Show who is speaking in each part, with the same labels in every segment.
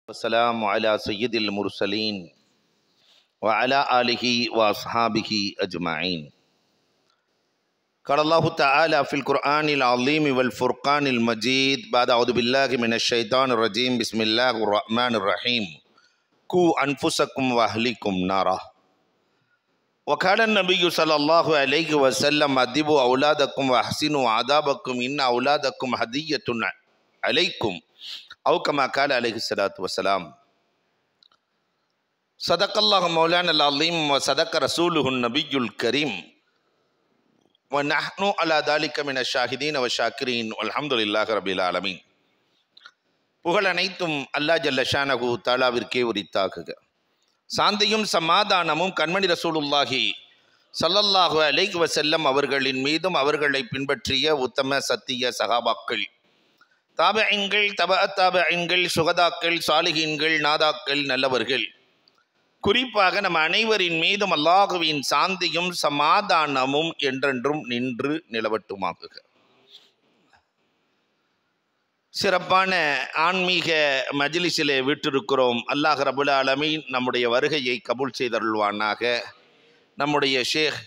Speaker 1: والسلام على سيد المرسلين وعلى آله وأصحابه أجمعين. قال الله تعالى في القرآن العظيم والفرقان المجيد بعد أعوذ بالله من الشيطان الرجيم بسم الله الرحمن الرحيم قوا أنفسكم وأهليكم نارا وقال النبي صلى الله عليه وسلم أدبوا أولادكم وأحسنوا عذابكم إن أولادكم هدية عليكم أو كما قال عليه الصلاة والسلام. صدق الله مولانا العظيم وصدق رسوله النبي الكريم ونحن على ذلك من الشاهدين والشاكرين والحمد لله رب العالمين. புகழ் அனைத்தும் அல்லாஹ் ஜல்ல ஷானஹு தஆலாவிற்கே உரித்தாகுக. சாந்தியும் சமாதானமும் கண்மணி ரசூலுல்லாஹி ஸல்லல்லாஹு அலைஹி வஸல்லம் அவர்களின் மீதும் அவர்களை பின்பற்றிய உத்தம சத்திய சஹாபாக்கள், தாபிஈன்கள், தபஅத்தாபிஈன்கள், சுகதாக்கள், சாலிஹீன்கள், நாதாக்கள், நல்லவர்கள், குறிப்பாக நம் அனைவரின் மீதும் அல்லாஹுவின் சாந்தியும் சமாதானமும் என்றென்றும் நின்று நிலவட்டுமாகுக. சிறப்பான ஆன்மீக மஜ்லிஸிலே விட்டிருக்கிறோம். அல்லாஹ் ரபுல் ஆலமீன் நம்முடைய வருகையை கபூல் செய்தருள்வானாக. நம்முடைய ஷேக்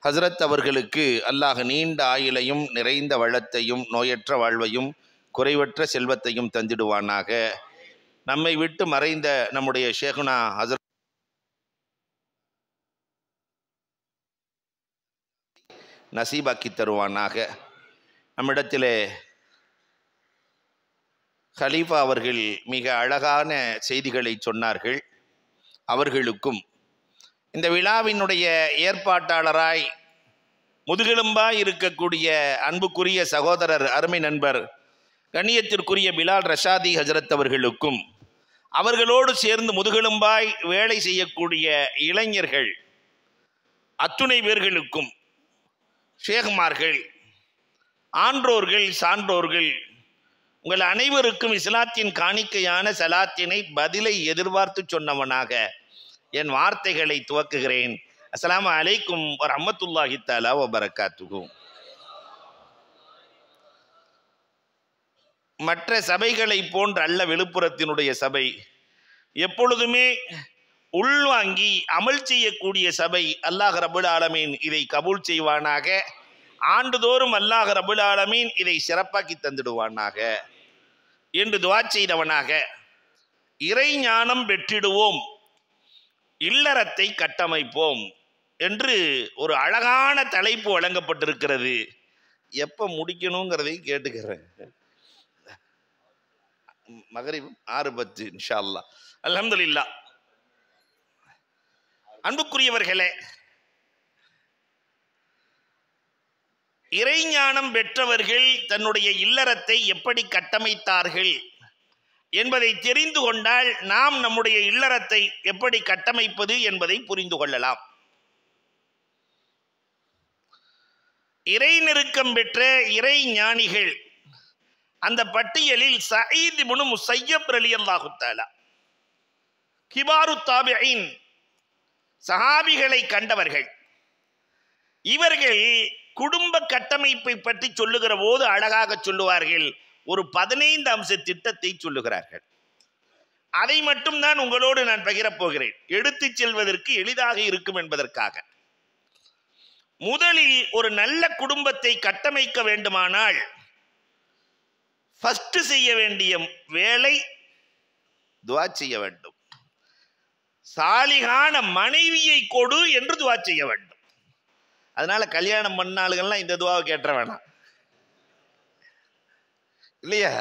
Speaker 1: ஹஸ்ரத் அவர்களுக்கு அல்லாஹ் நீண்ட ஆயுளையும் நிறைந்த வளத்தையும் நோயற்ற வாழ்வையும் குறைவற்ற செல்வத்தையும் தந்திடுவானாக. நம்மை விட்டு மறைந்த நம்முடைய ஷேகுனா ஹஸ்ரத் நசீபாக்கி தருவானாக. நம்மிடத்திலே ஹலீஃபா அவர்கள் மிக அழகான செய்திகளை சொன்னார்கள். அவர்களுக்கும் இந்த விழாவினுடைய ஏற்பாட்டாளராய் முதுகெலும்பாய் இருக்கக்கூடிய அன்புக்குரிய சகோதரர் அருமை நண்பர் கண்ணியத்திற்குரிய பிலால் ரஷாதி ஹஜரத் அவர்களுக்கும், அவர்களோடு சேர்ந்து முதுகெலும்பாய் வேலை செய்யக்கூடிய இளைஞர்கள் அத்துணை பேர்களுக்கும், ஷேகுமார்கள், ஆன்றோர்கள், சான்றோர்கள், உங்கள் அனைவருக்கும் இஸ்லாத்தின் காணிக்கையான சலாத்தினை பதிலை எதிர்பார்த்து சொன்னவனாக என் வார்த்தைகளை துவக்குகிறேன். அஸ்ஸலாமு அலைக்கும் வரஹ்மத்துல்லாஹி தஆலா வபரகாத்துஹு. மற்ற சபைகளை போன்ற அல்ல விழுப்புரத்தினுடைய சபை. எப்பொழுதுமே உள்வாங்கி அமல் செய்யக்கூடிய சபை. அல்லாஹ் ரபுல் ஆலமீன் இதை கபூல் செய்வானாக. ஆண்டுதோறும் அல்லாஹ் ரபுல் ஆலமீன் இதை சிறப்பாக்கி தந்திடுவானாக என்று துஆ செய்தவனாக, இறை ஞானம் பெற்றிடுவோம், இல்லறத்தை கட்டமைப்போம் என்று ஒரு அழகான தலைப்பு வழங்கப்பட்டிருக்கிறது. எப்போ முடிக்கணுங்கிறதை கேட்டுக்கிறேன். மகரிப் 6:10 இன்ஷா அல்லாஹ். அல்ஹம்துலில்லாஹ். அன்புக்குரியவர்களே, இறைஞானம் பெற்றவர்கள் தன்னுடைய இல்லறத்தை எப்படி கட்டமைத்தார்கள் என்பதை தெரிந்து கொண்டால் நாம் நம்முடைய இல்லறத்தை எப்படி கட்டமைப்பது என்பதை புரிந்து கொள்ளலாம். இறை நெருக்கம் பெற்ற இறை ஞானிகள் அந்த பட்டியலில் சயீத் இப்னு முஸய்யப் ரலியல்லாஹு தஆலா, கிபாரு தாபிஈன், சஹாபிகளை கண்டவர்கள். இவர்கள் குடும்ப கட்டமைப்பை பற்றி சொல்லுகிற போது அழகாக சொல்லுவார்கள். ஒரு 15 அம்ச திட்டத்தை சொல்லுகிறார்கள். அதை மட்டும் தான் உங்களோடு நான் பகிரப் போகிறேன், எடுத்துச் செல்வதற்கு எளிதாக இருக்கும் என்பதற்காக. முதலில் ஒரு நல்ல குடும்பத்தை கட்டமைக்க வேண்டுமானால் ஃபர்ஸ்ட் செய்ய வேண்டிய வேலை துஆ செய்ய வேண்டும். சாலிகான மனைவியை கொடு என்று துஆ செய்ய வேண்டும். அதனால கல்யாணம் பண்ண ஆளுகள்லாம் இந்த துஆவை கேட்ட வேணாம் இல்லையா?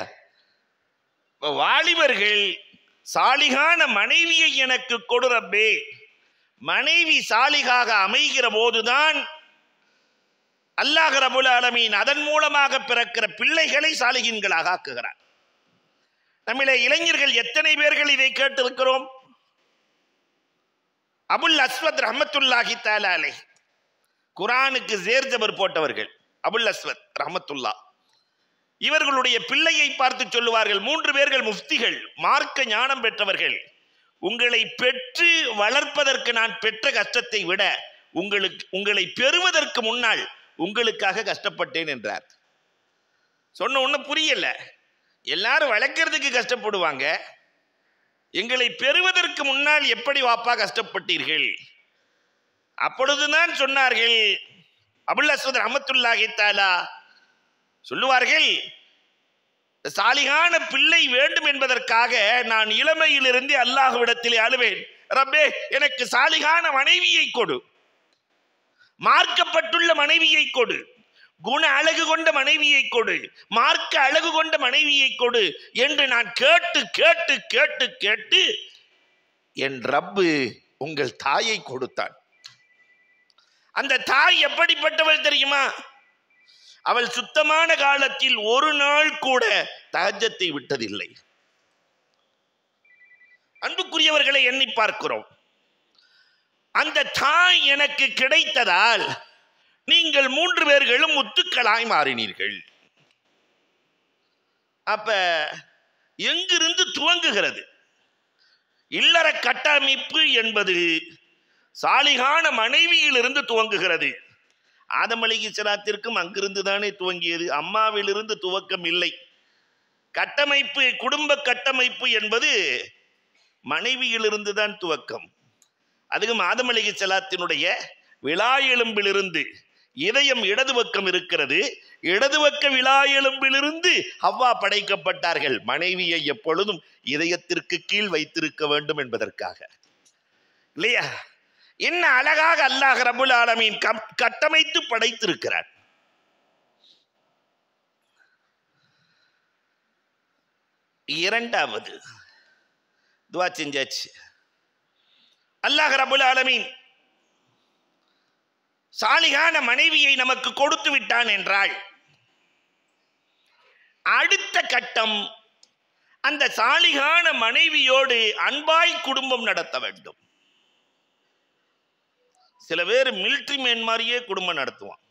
Speaker 1: வாலிபர்கள் சாலிகான மனைவியை எனக்கு கொடு ரப்பே. மனைவி சாலிகாக அமைகிற போதுதான் அல்லாஹ் ரபுல் ஆலமீன் அதன் மூலமாக பிறக்கிற பிள்ளைகளை சாலிகின்களாக ஆக்குகிறார். நம்மிலே இளைஞர்கள் எத்தனை பேர்கள் இதை கேட்டிருக்கிறோம்? அபுல் அஸ்வத் ரஹ்மத்துல்லாஹி தஆலா அலைஹி, குர்ஆனுக்கு ஜேர் ஜபர் போட்டவர்கள் அபுல் அஸ்வத் ரஹ்மத்துல்லாஹ். இவர்களுடைய பிள்ளையை பார்த்து சொல்லுவார்கள், 3 பேர்கள் முஃப்திகள், மார்க்க ஞானம் பெற்றவர்கள். உங்களை பெற்று வளர்ப்பதற்கு நான் பெற்ற கஷ்டத்தை விட உங்களை பெறுவதற்கு முன்னால் உங்களுக்காக கஷ்டப்பட்டேன் என்றார். சொன்ன ஒண்ணு புரியல. எல்லாரும் வளர்க்கறதுக்கு கஷ்டப்படுவாங்க, எங்களை பெறுவதற்கு முன்னால் எப்படி வாப்பா கஷ்டப்பட்டீர்கள்? அப்பொழுதுதான் சொன்னார்கள், அபுல் அஸ்வத் ரஹ்மத்துல்லாஹி தஆலா சொல்லுவார்கள், சாலிகான பிள்ளை வேண்டும் என்பதற்காக நான் இளமையிலிருந்து அல்லாஹ்விடத்திலே அழுவேன், ரப்பே எனக்கு சாலிகான மனைவியை கொடு, மார்க்கப்பட்டுள்ள மனைவியை கொடு, குண அழகு கொண்ட மனைவியை கொடு, மார்க்க அழகு கொண்ட மனைவியை கொடு என்று நான் கேட்டு கேட்டு கேட்டு கேட்டு என் ரப்பு உங்கள் தாயை கொடுத்தான். அந்த தாய் எப்படிப்பட்டவள் தெரியுமா? அவள் சுத்தமான காலத்தில் ஒரு நாள் கூட தஹஜ்ஜத்தை விட்டதில்லை. அன்புக்குரியவர்களை எண்ணி பார்க்கிறோம். அந்த தாய் எனக்கு கிடைத்ததால் நீங்கள் 3 பேர்களும் முத்துக்களாய் மாறினீர்கள். அப்ப எங்கிருந்து துவங்குகிறது? இல்லற கட்டமைப்பு என்பது சாலிகான மனைவியிலிருந்து துவங்குகிறது. ஆதம் அலைஹிஸ்ஸலாத்திற்கும் அங்கிருந்து தானே துவங்கியது, அம்மாவிலிருந்து துவக்கம் இல்லை. கட்டமைப்பு, குடும்ப கட்டமைப்பு என்பது மனைவியிலிருந்து தான் துவக்கம். அதுவும் ஆதம் அலைஹிஸ்ஸலாத்தினுடைய விலா எலும்பிலிருந்து, இதயம் இடது பக்கம் இருக்கிறது, இடது பக்க விலா எலும்பிலிருந்து ஹவ்வா படைக்கப்பட்டார்கள். மனைவியை எப்பொழுதும் இதயத்திற்கு கீழ் வைத்திருக்க வேண்டும் என்பதற்காக, இல்லையா? என்ன அழகாக அல்லாஹ் ரப்புல் ஆலமீன் கட்டமைத்து படைத்திருக்கிறார். இரண்டாவது துஆ செஞ்சாச்சு. அல்லாஹ் ரப்புல் ஆலமீன் சாலிகான மனைவியை நமக்கு கொடுத்து விட்டான் என்றால் அடுத்த கட்டம் அந்த சாலிகான மனைவியோடு அன்பாய் குடும்பம் நடத்த வேண்டும். சில பேர் மிலிட்டரி மேன் மாதிரியே குடும்பம் நடத்துவான்.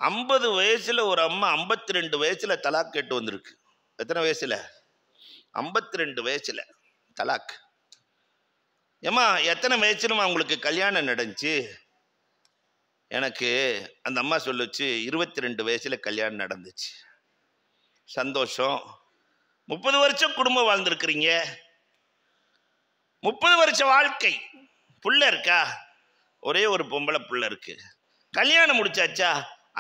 Speaker 1: 50 வயசுல ஒரு அம்மா 52 வயசுல தலாக் கேட்டு வந்திருக்கு. எத்தனை வயசுல? 52 வயசுல தலாக். ஏமா எத்தனை வயசுல அவங்களுக்கு கல்யாணம் நடந்துச்சு? எனக்கு அந்த அம்மா சொல்லுச்சு, 22 வயசுல கல்யாணம் நடந்துச்சு. சந்தோஷம். 30 வருஷம் குடும்பம் வாழ்ந்துருக்கிறீங்க, 30 வருஷ வாழ்க்கை. புள்ள இருக்கா? ஒரே ஒரு பொம்பளை புள்ள இருக்கு. கல்யாணம் முடிச்சாச்சா?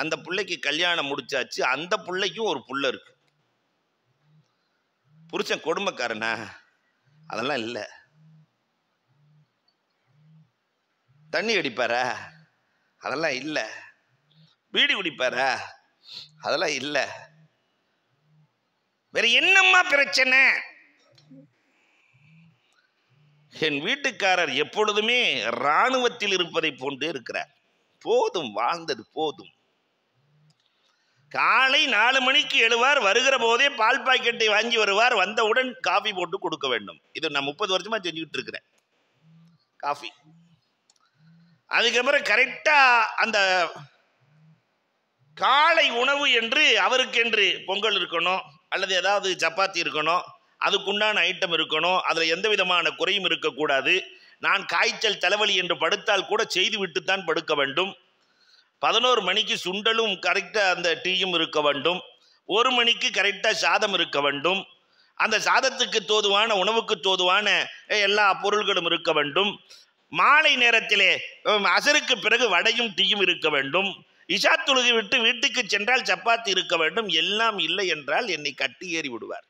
Speaker 1: அந்த பிள்ளைக்கு கல்யாணம் முடிச்சாச்சு, அந்த பிள்ளைக்கும் ஒரு புள்ள இருக்கு. புருஷன் கொடுமைக்காரனா? அதெல்லாம் இல்லை. தண்ணி அடிப்பாரா? அதெல்லாம் இல்லை. பீடி குடிப்பாரா? அதெல்லாம் இல்லை. வேற என்னம்மா பிரச்சனை? என் வீட்டுக்காரர் எப்பொழுதுமே இராணுவத்தில் இருப்பதை போன்றே இருக்கிறார். போதும், வாழ்ந்தது போதும். காலை 4 மணிக்கு எழுவார், வருகிற போதே பால் பாக்கெட்டை வாங்கி வருவார், வந்தவுடன் காஃபி போட்டு கொடுக்க வேண்டும். இது நான் 30 வருஷமா செஞ்சுக்கிட்டு இருக்கிறேன், காஃபி. அதுக்கப்புறம் கரெக்டா அந்த காலை உணவு என்று அவருக்கென்று பொங்கல் இருக்கணும், அல்லது ஏதாவது சப்பாத்தி இருக்கணும், அதுக்குண்டான ஐட்டம் இருக்கணும். அதில் எந்த விதமான குறையும் இருக்கக்கூடாது. நான் காய்ச்சல் தலைவலி என்று படுத்தால் கூட செய்து விட்டுத்தான் படுக்க வேண்டும். 11 மணிக்கு சுண்டலும் கரெக்டாக அந்த டீயும் இருக்க வேண்டும். 1 மணிக்கு கரெக்டாக சாதம் இருக்க வேண்டும். அந்த சாதத்துக்கு தோதுவான, உணவுக்கு தோதுவான எல்லா பொருள்களும் இருக்க வேண்டும். மாலை நேரத்திலே அசருக்கு பிறகு வடையும் டீயும் இருக்க வேண்டும். இஷா தொழுகை விட்டு வீட்டுக்கு சென்றால் சப்பாத்தி இருக்க வேண்டும். எல்லாம் இல்லை என்றால் என்னை கட்டி ஏறி விடுவார்.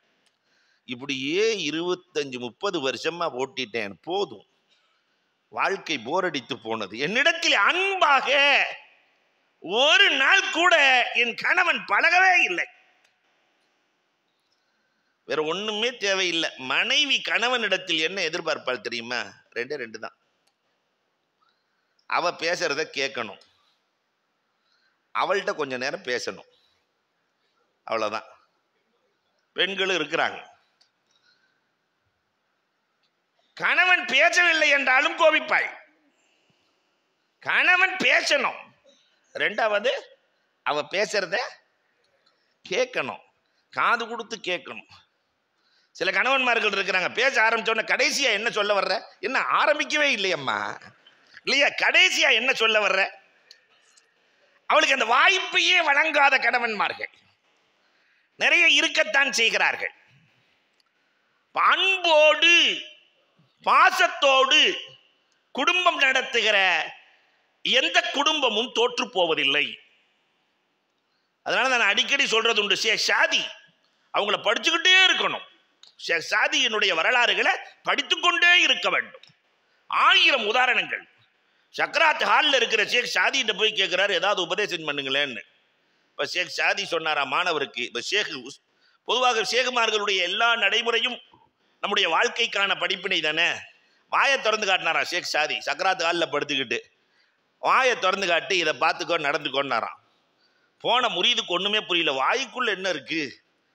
Speaker 1: இப்படியே 25-30 வருஷமா ஓட்டிட்டேன். போதும், வாழ்க்கை போர் அடித்து போனது. என்னிடத்தில் அன்பாக ஒரு நாள் கூட என் கணவன் பழகவே இல்லை. வேற ஒண்ணுமே தேவையில்லை. மனைவி கணவனிடத்தில் என்ன எதிர்பார்ப்பாள் தெரியுமா? 2 தான். அவ பேசுறத கேட்கணும், அவள்கிட்ட கொஞ்ச நேரம் பேசணும், அவ்வளவுதான். பெண்களும் இருக்கிறாங்க. கணவன் பேசவில்லை என்றாலும் கோபிப்பாள். கணவன் பேசணும். 2வது அவ பேசுறத கேட்கணும், காது கொடுத்து கேட்கணும். சில கணவன்மார்கள் இருக்கிறாங்க, பேச ஆரம்பிச்சோன்னா கடைசியா என்ன சொல்ல வர்ற? என்ன ஆரம்பிக்கவே இல்லையம்மா, இல்லையா? கடைசியா என்ன சொல்ல வர்ற? அவளுக்கு அந்த வாய்ப்பையே வழங்காத கணவன்மார்கள். நிறைய இருக்கத்தான் செய்கிறார்கள். அன்போடு பாசத்தோடு குடும்பம் நடத்துகிற எந்த குடும்பமும் தோற்று போவதில்லை. அதனால நான் அடிக்கடி சொல்றது உண்டு, ஷேக் சாதி அவங்கள படிச்சுக்கிட்டே இருக்கணும். ஷேக் சாதியினுடைய வரலாறுகளை படித்துக்கொண்டே இருக்க வேண்டும். 1000 உதாரணங்கள். சக்கராத் ஹாலில் இருக்கிற ஷேக் சாதிகிட்ட போய் கேட்கிறாரு, ஏதாவது உபதேசம் பண்ணுங்களேன்னு. இப்போ ஷேக் சாதி சொன்னாரா மாணவருக்கு, இப்போ பொதுவாக ஷேகுமார்களுடைய எல்லா நடைமுறையும் நம்முடைய வாழ்க்கைக்கான படிப்பினை தானே. வாயை திறந்து காட்டினாரா ஷேக் சாதி, சக்கராத் ஹாலில் படுத்துக்கிட்டு வாயை திறந்து காட்டி இதை பார்த்துக்கோ நடந்துக்கோன்னாராம். போன முறியதுக்கு ஒன்றுமே புரியல. வாய்க்குள்ள என்ன இருக்கு,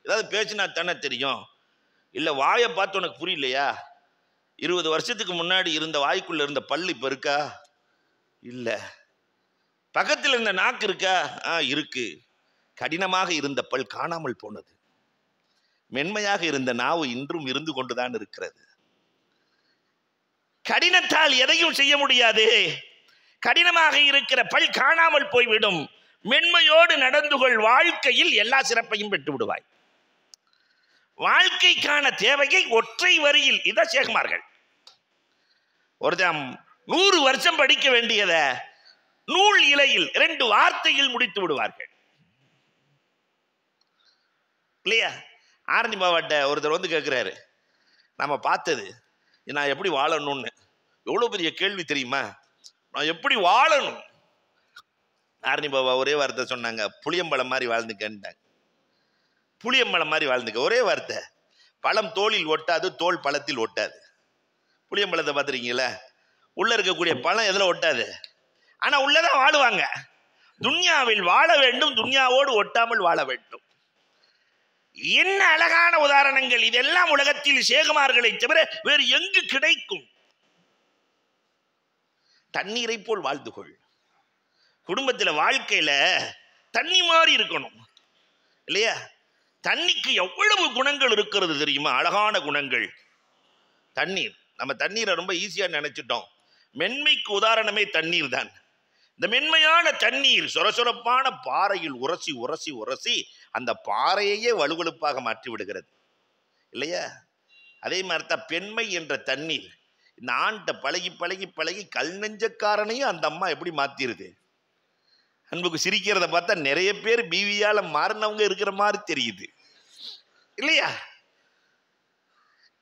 Speaker 1: ஏதாவது பேச்சுனா தானே தெரியும். இல்லை வாயை பார்த்து உனக்கு புரியலையா? 20 வருஷத்துக்கு முன்னாடி இருந்த வாய்க்குள்ள இருந்த பல்லு இப்போ இருக்கா? இல்லை. பக்கத்தில் இருந்த நாக்கு இருக்கா? இருக்கு. கடினமாக இருந்த பல் காணாமல் போனது. மென்மையாக இருந்த நாவு இன்றும் இருந்து கொண்டுதான் இருக்கிறது. கடினத்தால் எதையும் செய்ய முடியாது. கடினமாக இருக்கிற பல் காணாமல் போய்விடும். மென்மையோடு நடந்து கொள், வாழ்க்கையில் எல்லா சிறப்பையும் பெற்று விடுவாய். வாழ்க்கைக்கான தேவையை ஒற்றை வரியில், இதான் ஷேகுமார்கள். ஒருத்தன் 100 வருஷம் படிக்க வேண்டியத நூல் இலையில் 2 வார்த்தையில் முடித்து விடுவார்கள் இல்லையா? ஆரணி மாவட்ட ஒருத்தர் வந்து கேட்கிறாரு, நம்ம பார்த்தது நான் எப்படி வாழணும்னு. எவ்வளவு பெரிய கேள்வி தெரியுமா? நான் எப்படி வாழணும்? ஆரணி பாபா ஒரே வார்த்தை சொன்னாங்க, புளியம்பழம் மாதிரி வாழ்ந்துக்கன்ட்டாங்க. புளியம்பழம் மாதிரி வாழ்ந்துக்க, ஒரே வார்த்தை. பழம் தோளில் ஒட்டாது, தோல் பழத்தில் ஒட்டாது. புளியம்பழத்தை பார்த்துருக்கீங்களா? உள்ள இருக்கக்கூடிய பழம் எதில் ஒட்டாது, ஆனா உள்ளதான் வாழுவாங்க. துன்யாவில் வாழ வேண்டும், துன்யாவோடு ஒட்டாமல் வாழ வேண்டும். என்ன அழகான உதாரணங்கள்! இதெல்லாம் உலகத்தில் ஷேகுமார்களை தவிர வேறு எங்கு கிடைக்கும்? தண்ணீரை போல் வாழ்ந்து கொள். குடும்பத்தில் வாழ்க்கையில தண்ணி மாதிரி இருக்கணும் இல்லையா? தண்ணிக்கு எவ்வளவு குணங்கள் இருக்கிறது தெரியுமா? அழகான குணங்கள். தண்ணீர், நம்ம தண்ணீரை ரொம்ப ஈஸியா நினைச்சிட்டோம். மென்மைக்கு உதாரணமே தண்ணீர் தான். இந்த மென்மையான தண்ணீர் சொரசொரப்பான பாறையில் உரசி உரசி உரசி அந்த பாறையையே வலுவழுப்பாக மாற்றி விடுகிறது இல்லையா? அதே மாதிரி தான் பெண்மை என்ற தண்ணீர் இந்த ஆண்ட பழகி பழகி பழகி கல் நெஞ்சக்காரனையும் அந்த அம்மா எப்படி மாத்திருது. அன்புக்கு சிரிக்கிறத பார்த்தா நிறைய பேர் பீவியால மாறினவங்க இருக்கிற மாதிரி தெரியுது இல்லையா?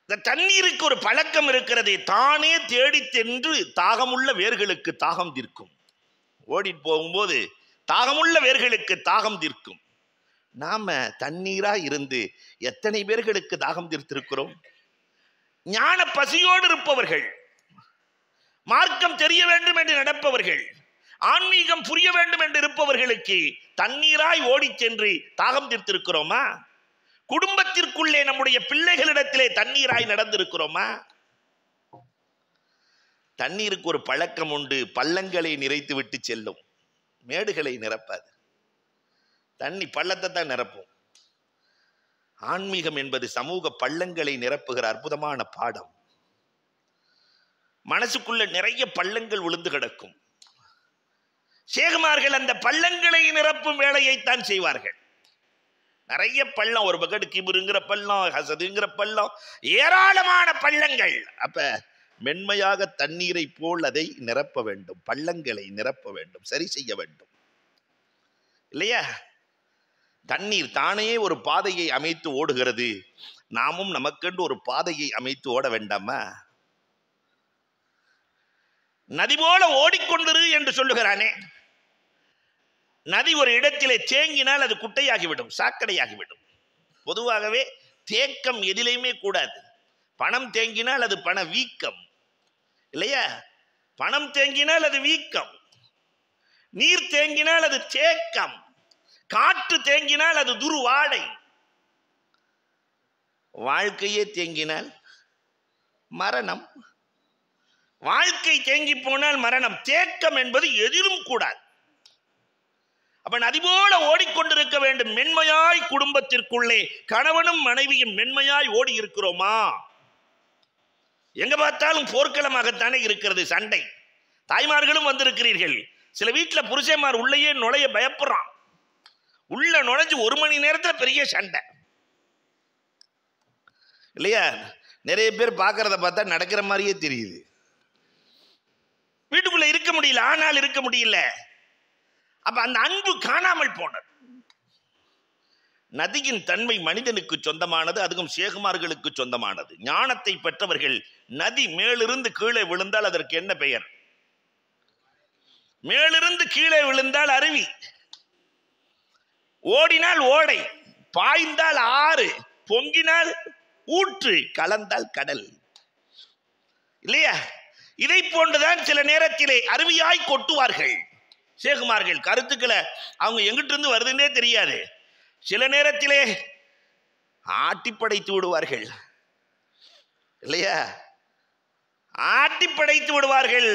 Speaker 1: இந்த தண்ணீருக்கு ஒரு பழக்கம் இருக்கிறது. தானே தேடி சென்று தாகமுள்ள வேர்களுக்கு தாகம் தீர்க்கும். ஓடிட்டு போகும்போது தாகமுள்ள வேர்களுக்கு தாகம் தீர்க்கும். நாம தண்ணீரா இருந்து எத்தனை பேர்களுக்கு தாகம் தீர்த்திருக்கிறோம்? ஞான பசியோடு இருப்பவர்கள், மார்க்கம் தெரிய வேண்டும் என்று நடப்பவர்கள், ஆன்மீகம் புரிய வேண்டும் என்று இருப்பவர்களுக்கு தண்ணீராய் ஓடி சென்று தாகம் தீர்த்திருக்கிறோமா? குடும்பத்திற்குள்ளே நம்முடைய பிள்ளைகளிடத்திலே தண்ணீராய் நடந்திருக்கிறோமா? தண்ணீருக்கு ஒரு பழக்கம் உண்டு, பள்ளங்களை நிறைத்து விட்டு செல்லும், மேடுகளை நிரப்பாது. தண்ணி பள்ளத்தை தான் நிரப்பும். ஆன்மீகம் என்பது சமூக பள்ளங்களை நிரப்புகிற அற்புதமான பாடம். மனசுக்குள்ள நிறைய பள்ளங்கள் விழுந்து கிடக்கும். ஷேகுமார்கள் அந்த பள்ளங்களை நிரப்பும் வேலையைத்தான் செய்வார்கள். நிறைய பள்ளம், ஒரு பக்கெட் கிபுருங்கிற பள்ளம், ஹசதுங்கிற பள்ளம், ஏராளமான பள்ளங்கள். அப்ப மென்மையாக தண்ணீரை போல் அதை நிரப்ப வேண்டும், பள்ளங்களை நிரப்ப வேண்டும், சரி செய்ய வேண்டும் இல்லையா? தண்ணீர் தானே ஒரு பாதையை அமைத்து ஓடுகிறது. நாமும் நமக்கென்று ஒரு பாதையை அமைத்து ஓட வேண்டாமா? நதி போல ஓடிக்கொண்டிரு என்று சொல்லுகிறானே. நதி ஒரு இடத்திலே தேங்கினால் அது குட்டையாகிவிடும், சாக்கடையாகிவிடும். பொதுவாகவே தேக்கம் எதிலையுமே கூடாது. பணம் தேங்கினால் அது பண வீக்கம் இல்லையா? பணம் தேங்கினால் அது வீக்கம், நீர் தேங்கினால் அது தேக்கம், காற்று தேங்கினால் அது துர்வாடை. வாழ்க்கையே தேங்கினால் மரணம். வாழ்க்கை தேங்கி போனால் மரணம். தேக்கம் என்பது எதிலும் கூடாது. அப்ப நதி போல ஓடிக்கொண்டிருக்க வேண்டும். மென்மையாய் குடும்பத்திற்குள்ளே கணவனும் மனைவியும் மென்மையாய் ஓடி இருக்கிறோமா? எங்க பார்த்தாலும் போர்க்களமாகத்தானே இருக்கிறது, சண்டை. தாய்மார்களும் வந்திருக்கிறீர்கள். சில வீட்டில் புருஷன்மார் உள்ளேயே நுழைய பயப்படுறான். உள்ள நுழைஞ்சு 1 மணி நேரத்தில் பெரிய சண்டை இல்லையா? நிறைய பேர் பார்க்கறத பார்த்தா நடக்கிற மாதிரியே தெரியுது. வீட்டுக்குள்ள இருக்க முடியல, ஆனால் இருக்க முடியல. அப்ப அந்த அன்பு காணாமல் போனது. நதியின் தன்மை மனிதனுக்கு சொந்தமானது, அதுவும் சேகுமார்களுக்கு சொந்தமானது. ஞானத்தை பெற்றவர்கள் நதி மேலிருந்து கீழே விழுந்தால் அதற்கு என்ன பெயர்? மேலிருந்து கீழே விழுந்தால் அருவி, ஓடினால் ஓடை, பாய்ந்தால் ஆறு, பொங்கினால் ஊற்று, கலந்தால் கடல். இல்லையா? இதை போன்றுதான் சில நேரத்திலே அருவியாய் கொட்டுவார்கள் சேகுமார்கள். கருத்துக்களை அவங்க எங்கிட்ட இருந்து வருதுன்னே தெரியாது. சில நேரத்திலே ஆட்டி படைத்து விடுவார்கள். இல்லையா? ஆட்டி படைத்து விடுவார்கள்.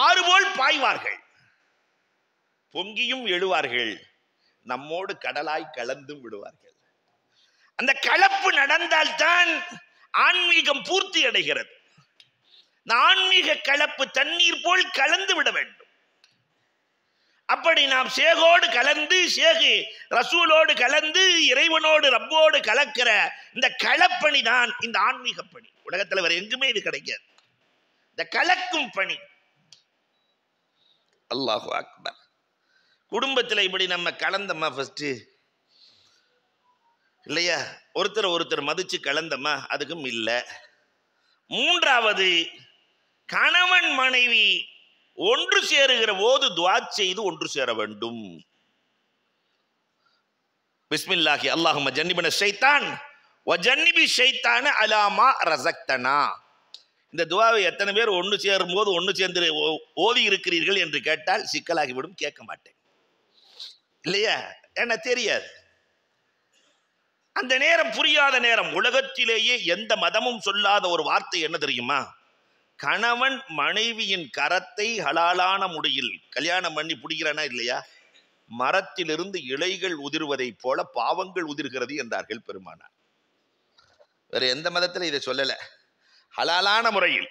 Speaker 1: ஆறு போல் பாய்வார்கள், பொங்கியும் எழுவார்கள், நம்மோடு கடலாய் கலந்தும் விடுவார்கள். அந்த கலப்பு நடந்தால்தான் ஆன்மீகம் பூர்த்தி அடைகிறது. இந்த ஆன்மீக கலப்பு தண்ணீர் போல் கலந்து விட வேண்டும். அப்படி நாம் சேகோடு கலந்து, சேகு ரசூலோடு கலந்து, இறைவனோடு ரப்போடு கலக்கிற இந்த கலப்பணி தான் இந்த ஆன்மீக பணி. உலகத்தில் வேற எங்குமே இது கிடைக்காது, இந்த கலக்கும் பணி. அல்லாஹு அக்பர். குடும்பத்தில் இப்படி நம்ம கலந்தம்மா ஃபர்ஸ்ட் இல்லையா? ஒருத்தர் மதிச்சு கலந்தம்மா, அதுக்கும் இல்லை. மூன்றாவது, கணவன் மனைவி ஒன்று சேருகிற போது துஆ செய்து ஒன்று சேர வேண்டும். பிஸ்மில்லாஹி அல்லாஹும்ம ஜன்னிபன ஷைத்தான் வ ஜன்னிபி ஷைத்தான அலா மா ரஸக்தனா. இந்த துஆவை எத்தனை பேர் ஒன்று சேரும் போது ஒன்று சேர்ந்து ஓதி இருக்கிறீர்கள் என்று கேட்டால் சிக்கலாகிவிடும், கேட்க மாட்டேன். இல்லையா? என்ன தெரியாது. அந்த நேரம் புரியாத நேரம். உலகத்திலேயே எந்த மதமும் சொல்லாத ஒரு வார்த்தை என்ன தெரியுமா? கணவன் மனைவியின் கரத்தை ஹலாலான முறையில் கல்யாணம் பண்ணி பிடிக்கிறானா இல்லையா, மரத்திலிருந்து இலைகள் உதிர்வதை போல பாவங்கள் உதிர்கிறது என்றார்கள் பெருமானார். வேற எந்த மதத்தில் இதை சொல்லல. ஹலாலான முறையில்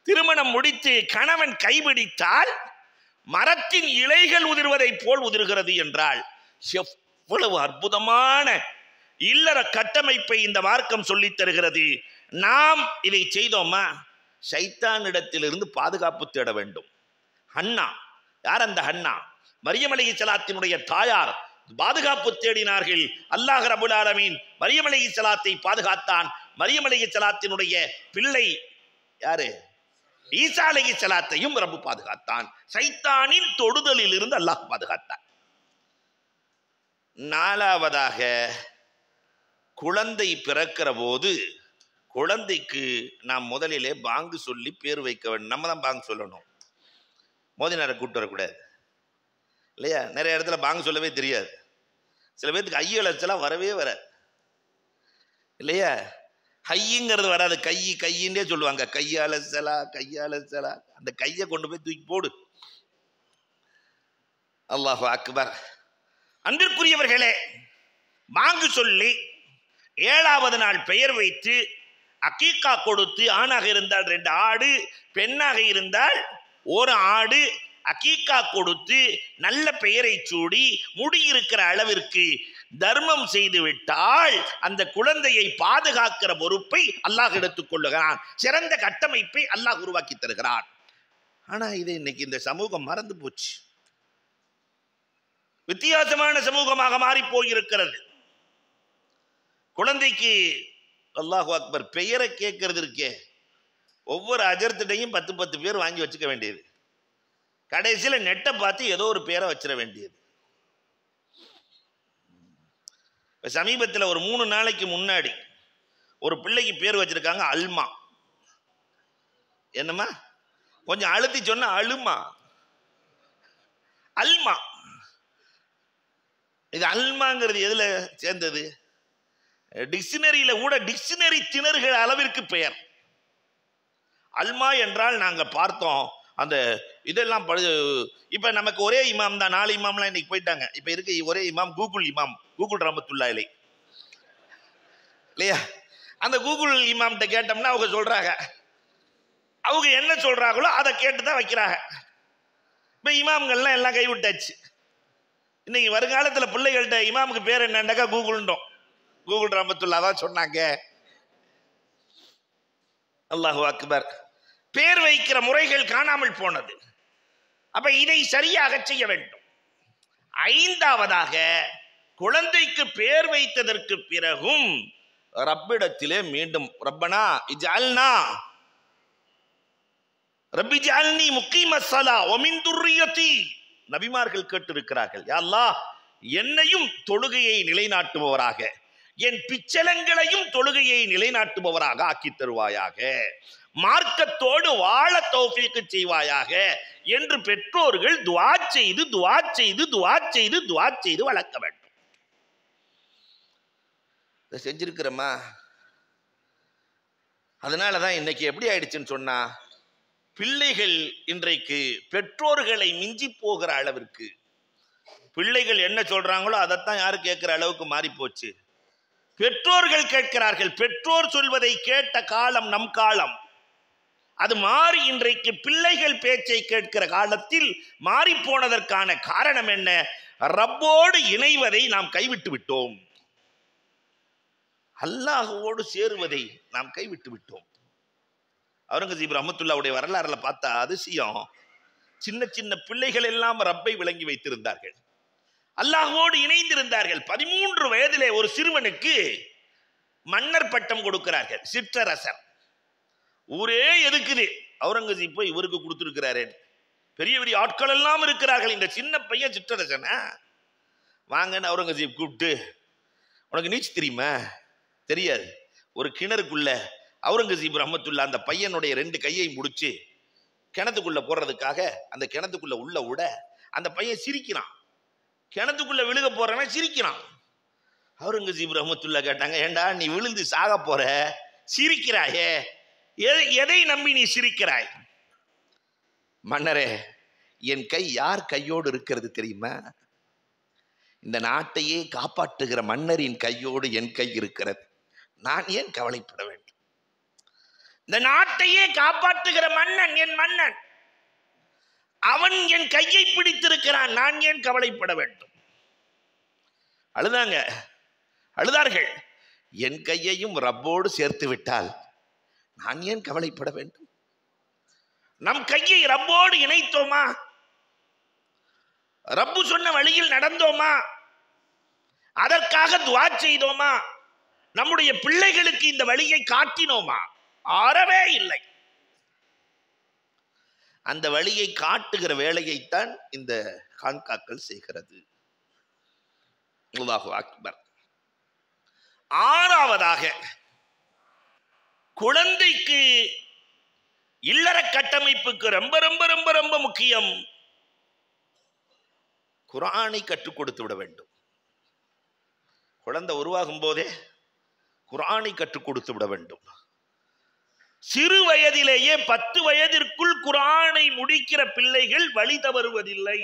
Speaker 1: திருமணம் முடித்து கணவன் கைபிடித்தால் மரத்தின் இலைகள் உதிர்வதை போல் உதிர்கிறது என்றால் எவ்வளவு அற்புதமான இல்லற கட்டமைப்பை இந்த மார்க்கம் சொல்லித் தருகிறது. நாம் இதை செய்தோமா? ஷைத்தானிடத்திலிருந்து பாதுகாப்பு தேட வேண்டும். ஹன்னா, யார் அந்த ஹன்னா? மரியம் அலைஹிஸ்ஸலாத்தினுடைய தாயார். பாதுகாப்பு தேடினார்கள். அல்லாஹ் ரப்பல் ஆலமீன் மரியம் அலைஹிஸ்ஸலாத்தை பாதுகாத்தான். மரியம் அலைஹிஸ்ஸலாத்தினுடைய பிள்ளை யாரு? ஈசா அலைஹிஸ்ஸலாத்தையும் ரப்பு பாதுகாத்தான். ஷைத்தானின் தொடுதலில் இருந்து அல்லாஹ் பாதுகாத்தான். நாலாவதாக, குழந்தை பிறக்கிற போது குழந்தைக்கு நாம் முதலிலே பாங்கு சொல்லி பேர் வைக்க வேண்டும். நம்ம தான் பாங்கு சொல்லணும், மோதினாரை கூப்பிட்டு வரக்கூடாது. இல்லையா? நிறைய இடத்துல பாங்கு சொல்லவே தெரியாது. சில பேருக்கு ஐயலச்சலாம் வரவே வராது. இல்லையா? ஹையுங்கிறது வராது, கையின்றே சொல்லுவாங்க. கையாலச்சலா கையாலச்சலா, அந்த கையை கொண்டு போய் தூக்கி போடு. அல்லாஹு அக்பர். அன்பிற்குரியவர்களே, பாங்கு சொல்லி 7வது நாள் பெயர் வைத்து அகீகா கொடுத்து, ஆணாக இருந்தால் 2 ஆடு, பெண்ணாக இருந்தால் 1 ஆடு, அகீகா கொடுத்து நல்ல பெயரை சூடி முடியிருக்கிற அளவிற்கு தர்மம் செய்து விட்டால் அந்த குழந்தையை பாதுகாக்கிற பொறுப்பை அல்லாஹ் எடுத்துக் கொள்ளுகிறான். சிறந்த கட்டமைப்பை அல்லாஹ் உருவாக்கி தருகிறான். ஆனா இதை இன்னைக்கு இந்த சமூகம் மறந்து போச்சு. வித்தியாசமான சமூகமாக மாறி போயிருக்கிறது. குழந்தைக்கு அல்லாஹு அக்பர் பெயரை கேட்கறது இருக்கே, ஒவ்வொரு அஜர்த்திட்டையும் 10 பேர் வாங்கி வச்சுக்க வேண்டியது. கடைசியில் நெட்டை பார்த்து ஏதோ ஒரு பேரை வச்சிட வேண்டியது. சமீபத்தில் ஒரு 3 நாளைக்கு முன்னாடி ஒரு பிள்ளைக்கு பேர் வச்சிருக்காங்க அல்மா. என்னம்மா? கொஞ்சம் அழுத்தி சொன்ன அழுமா, அல்மா. இது அல்மாங்கிறது எதுல சேர்ந்தது? டிக்ஷனரியில கூட டிக்ஷனரி திணறுகிற அளவிற்கு பெயர். அல்மா என்றால் நாங்க பார்த்தோம் அந்த இதெல்லாம். இப்ப நமக்கு ஒரே இமாம் தான், 4 இமாம்லாம் இன்னைக்கு போயிட்டாங்க. இப்ப இருக்க ஒரே இமாம் கூகுள் இமாம், கூகுள் ரஹ்மத்துல்லாஹி அலைஹி. இல்லையா? அந்த கூகுள் இமாம்கிட்ட கேட்டோம்னா அவங்க சொல்றாங்க, அவங்க என்ன சொல்றாங்களோ அதை கேட்டுதான் வைக்கிறாங்க. இப்ப இமாம்கள்லாம் எல்லாம் கைவிட்டாச்சு. இன்னைக்கு வருங்காலத்தில் பிள்ளைகள்கிட்ட இமாமுக்கு பேர் என்னன்னாக்கா கூகுள் ரஹ்மத்துல்லாஹ் தான் சொன்னாங்க. அல்லாஹு அக்பர். பேர் வைக்கிற முறைகள் காணாமல் போனது. அப்ப இதை சரியாக செய்ய வேண்டும். ஐந்தாவதாக, குழந்தைக்கு பேர் வைத்ததற்கு பிறகும் ரப்பிடத்திலே மீண்டும் ரப்பனா இஜ்அல்னா ரப்பி ஜஅல்னி முகீமஸ் ஸலா வ மின் துர்ரியதி, நபிமார்கள் கேட்டிருக்கிறார்கள், யா அல்லாஹ் என்னையும் தொழுகையை நிலைநாட்டுபவராக, என் பிச்சலங்களையும் தொழுகையை நிலைநாட்டுபவராக ஆக்கி தருவாயாக, மார்க்கத்தோடு வாழ தௌஃபீக் செய்வாயாக என்று பெற்றோர்கள் துஆ செய்து துஆ செய்து துஆ செய்து துஆ செய்து வளர்க்க வேண்டும். இதை செஞ்சிருக்கிறோமா? அதனாலதான் இன்னைக்கு எப்படி ஆயிடுச்சுன்னு சொன்னா, பிள்ளைகள் இன்றைக்கு பெற்றோர்களை மிஞ்சி போகிற அளவிற்கு, பிள்ளைகள் என்ன சொல்றாங்களோ அதைத்தான் யாரு கேட்கிற அளவுக்கு மாறி போச்சு. பெற்றோர்கள் கேட்கிறார்கள். பெற்றோர் சொல்வதை கேட்ட காலம் நம் காலம். அது மாறி இன்றைக்கு பிள்ளைகள் பேச்சை கேட்கிற காலத்தில் மாறி போனதற்கான காரணம் என்ன? ரப்போடு இணைவதை நாம் கைவிட்டு விட்டோம். அல்லாஹ்வோடு சேருவதை நாம் கைவிட்டு விட்டோம். அவுரங்கசீப் ரஹ்மத்துல்லாஹ்வுடைய வரலாறுல பார்த்தா அதிசயம். சின்ன சின்ன பிள்ளைகள் எல்லாம் ரப்பை விளங்கி வைத்திருந்தார்கள், அல்லாஹ்வோடு இணைந்திருந்தார்கள். 13 வயதிலே ஒரு சிறுவனுக்கு மன்னர் பட்டம் கொடுக்கிறார்கள், சிற்றரசர். ஊரே எதுக்குது, அவுரங்கசீப் போய் இவருக்கு கொடுத்திருக்கிறாரு. பெரிய பெரிய ஆட்கள் எல்லாம் இருக்கிறார்கள், இந்த சின்ன பையன் சிற்றரசன வாங்கன்னு அவுரங்கசீப் கூப்பிட்டு, உனக்கு நீச்ச தெரியுமா? தெரியாது. ஒரு கிணறுக்குள்ள அவுரங்கசீப் ரஹ்மத்துல்லாஹ் அந்த பையனுடைய 2 கையை முடிச்சு கிணத்துக்குள்ள போடுறதுக்காக அந்த கிணத்துக்குள்ள உள்ள விட அந்த பையன் சிரிக்கிறான். கிணத்துக்குள்ள விழுக போறவன் சிரிக்கிறான். அவுரங்கசீப் ரஹ்மத்துல்லாஹ் கேட்டாங்க, ஏண்டா நீ விழுந்து சாக போற, சிரிக்கிறாயே, எதை நம்பி நீ சிரிக்கிறாய்? மன்னரே, என் கை யார் கையோடு இருக்கிறது தெரியுமா? இந்த நாட்டையே காப்பாற்றுகிற மன்னரின் கையோடு என் கை இருக்கிறது. நான் ஏன் கவலைப்பட வேண்டும்? இந்த நாட்டையே காப்பாற்றுகிற மன்னன் என் மன்னன், அவன் என் கையை பிடித்திருக்கிறான், நான் ஏன் கவலைப்பட வேண்டும்? அழுதார்கள். என் கையையும் ரப்போடு சேர்த்து விட்டால் நான் ஏன் கவலைப்பட வேண்டும்? நம் கையை ரப்போடு இணைத்தோமா? ரப்பு சொன்ன வழியில் நடந்தோமா? அதற்காக துஆ செய்தோமா? நம்முடைய பிள்ளைகளுக்கு இந்த வழியை காட்டினோமா? அறவே இல்லை. அந்த வழியை காட்டுகிற வேலையைத்தான் இந்த கான்காக்கள் செய்கிறது. அல்லாஹு அக்பர். ஆறாவதாக, குழந்தைக்கு இல்லற கட்டமைப்புக்கு ரொம்ப ரொம்ப ரொம்ப ரொம்ப முக்கியம், குர்ஆனை கற்றுக் கொடுத்து விட வேண்டும். குழந்தை உருவாகும் போதே குர்ஆனை கற்றுக் கொடுத்து விட வேண்டும். சிறு வயதிலேயே 10 வயதிற்குள் குர்ஆனை முடிக்கிற பிள்ளைகள் வழி தவறுவதில்லை.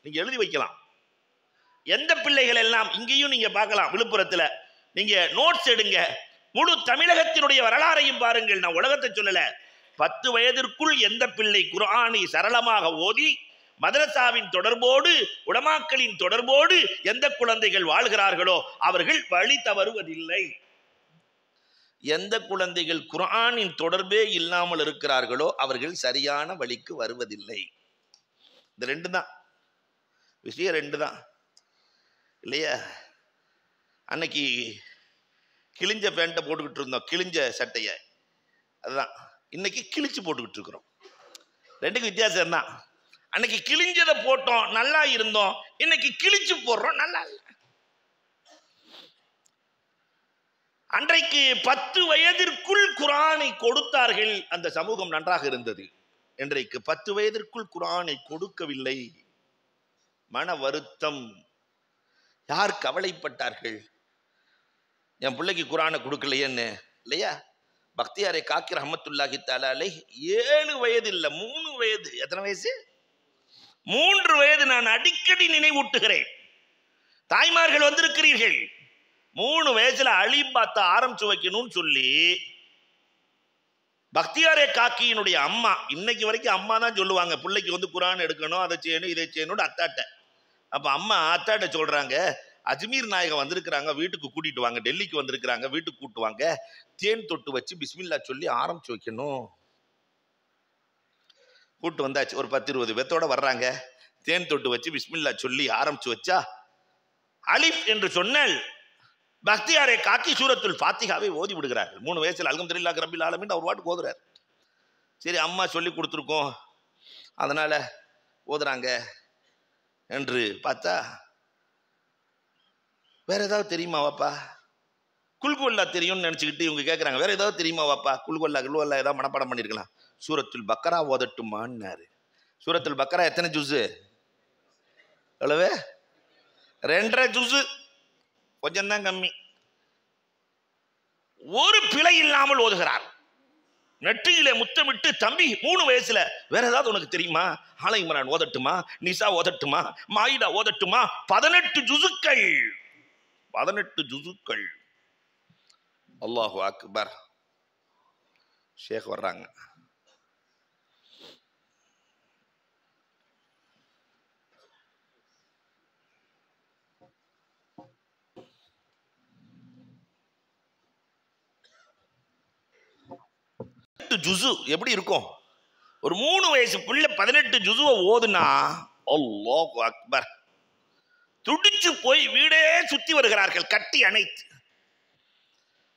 Speaker 1: நீங்க எழுதி வைக்கலாம். எந்த பிள்ளைகள் எல்லாம் இங்கேயும் நீங்க பார்க்கலாம். விழுப்புரத்துல நீங்க நோட்ஸ் எடுங்க, முழு தமிழகத்தினுடைய வரலாறையும் பாருங்கள். நான் உலகத்தை சொல்லல. 10 வயதிற்குள் எந்த பிள்ளை குர்ஆனை சரளமாக ஓதி மதரசாவின் தொடர்போடு உலமாக்களின் தொடர்போடு எந்த குழந்தைகள் வாழ்கிறார்களோ அவர்கள் வழி தவறுவதில்லை. எந்த குழந்தைகள் குர்ஆனின் தொடர்பே இல்லாமல் இருக்கிறார்களோ அவர்கள் சரியான வழிக்கு வருவதில்லை. இந்த 2 தான் விஷயம், 2 தான் இல்லையா? அன்னைக்கு கிழிஞ்ச பேண்ட்டை போட்டுக்கிட்டு இருந்தோம், கிழிஞ்ச சட்டைய, அதுதான் இன்னைக்கு கிழிச்சு போட்டுக்கிட்டு இருக்கிறோம். 2க்கும் வித்தியாசம் தான். அன்னைக்கு கிழிஞ்சதை போட்டோம், நல்லா இருந்தோம். இன்னைக்கு கிழிச்சு போடுறோம், நல்லா இல்லை. அன்றைக்கு 10 வயதிற்குள் குர்ஆனை கொடுத்தார்கள், அந்த சமூகம் நன்றாக இருந்தது. இன்றைக்கு 10 வயதிற்குள் குர்ஆனை கொடுக்கவில்லை. மன வருத்தம். யார் கவலைப்பட்டார்கள்? என் பிள்ளைக்கு குர்ஆனை கொடுக்கலையேன்னு, இல்லையா? பக்தியாரை காக்கி ரஹ்மத்துல்லாஹி தஆலா அலைஹி 7 வயது இல்ல, 3 வயது. எத்தனை வயசு? 3 வயது. நான் அடிக்கடி நினைவூட்டுகிறேன். தாய்மார்கள் வந்திருக்கிறீர்கள், 3 வயசுல அலிபாத்த ஆரம்பிச்சு வைக்கணும்னு சொல்லி பக்தியாரே காக்கியினுடைய அம்மா, இன்னைக்கு வரைக்கும் அம்மா தான் சொல்லுவாங்க, பிள்ளைக்கு வந்து குர்ஆன் எடுக்கணும், அதை செய்யணும், இதை செய்யணும் அத்தாட்ட. அப்ப அம்மா அத்தாட்ட சொல்றாங்க, அஜ்மீர் நாயகம் வந்திருக்கிறாங்க, வீட்டுக்கு கூட்டிட்டு வாங்க. டெல்லிக்கு வந்திருக்கிறாங்க, வீட்டுக்கு கூட்டு வாங்க. தேன் தொட்டு வச்சு பிஸ்மில்லா சொல்லி ஆரம்பிச்சு வைக்கணும். கூட்டு வந்தாச்சு. ஒரு 10-20 பேத்தோட வர்றாங்க. தேன் தொட்டு வச்சு பிஸ்மில்லா சொல்லி ஆரம்பிச்சு வச்சா, அலிஃப் என்று சொன்னால் பக்தியாரை காக்கி சூரத்துல் ஃபாத்திஹாவை ஓதி விடுகிறார்கள். 3 வயசுல அல்ஹம்துலில்லாஹி ரப்பில் ஆலமீன் அவர் பாட்டுக்கு ஓதுறார். சரி, அம்மா சொல்லி கொடுத்துருக்கோம், அதனால ஓதுறாங்க என்று பார்த்தா, வேற ஏதாவது தெரியுமா வாப்பா? குல்குவல்லா தெரியும்னு நினைச்சுக்கிட்டு இவங்க கேட்கறாங்க, வேற ஏதாவது தெரியுமா வாப்பா? குல்குவல்லா ஏதாவது மனப்பாடம் பண்ணிருக்கலாம். சூரத்துல் பக்கரா ஓதட்டுமான்னாரு. சூரத்துல் பக்கரா எத்தனை ஜுஸ்? எவ்வளவு? 2.5 ஜுஸ், கொஞ்சம் தான் கம்மி. ஒரு பிழை இல்லாமல் ஓதுகிறார். நெற்றியிலே முத்தமிட்டு, தம்பி 3 வயசுல வேற ஏதாவது உனக்கு தெரியுமா? ஆல இம்ரான் ஓதட்டுமா? நிசா ஓதட்டுமா? மாயிதா ஓதட்டுமா? 18 ஜுசுக்கள். 18 ஜுசுக்கள். அல்லாஹு அக்பர். ஷேக் வர்றாங்க. ஜுசு எப்படி இருக்கும்? ஒரு 3 வயசு பிள்ளை 18 ஜுசுவை ஓதுனா, அல்லாஹு அக்பர். துடிச்சு போய் வீடே சுத்தி வருகிறார்கள், கட்டி அணைத்து.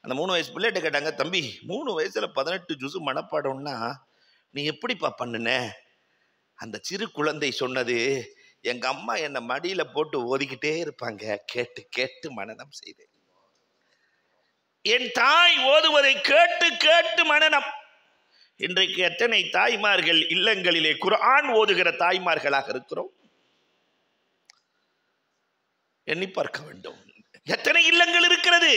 Speaker 1: அந்த 3 வயசு பிள்ளைகிட்ட கேட்டாங்க, தம்பி 3 வயசுல 18 ஜுசு மனப்பாடம்னா நீ எப்படிப்பா பண்ணுன? அந்த சிறு குழந்தை சொன்னது, எங்க அம்மா என்ன மடியில போட்டு ஓதிக்கிட்டே இருப்பாங்க, கேட்டு கேட்டு மனனம் செய்தேன். என் தாய் ஓதுவதை கேட்டு கேட்டு மனனம். இன்றைக்கு எத்தனை தாய்மார்கள் இல்லங்களிலே குர்ஆன் ஓதுகிற தாய்மார்களாக இருக்கிறோம்? எண்ணி பார்க்க வேண்டும். எத்தனை இல்லங்கள் இருக்கிறது?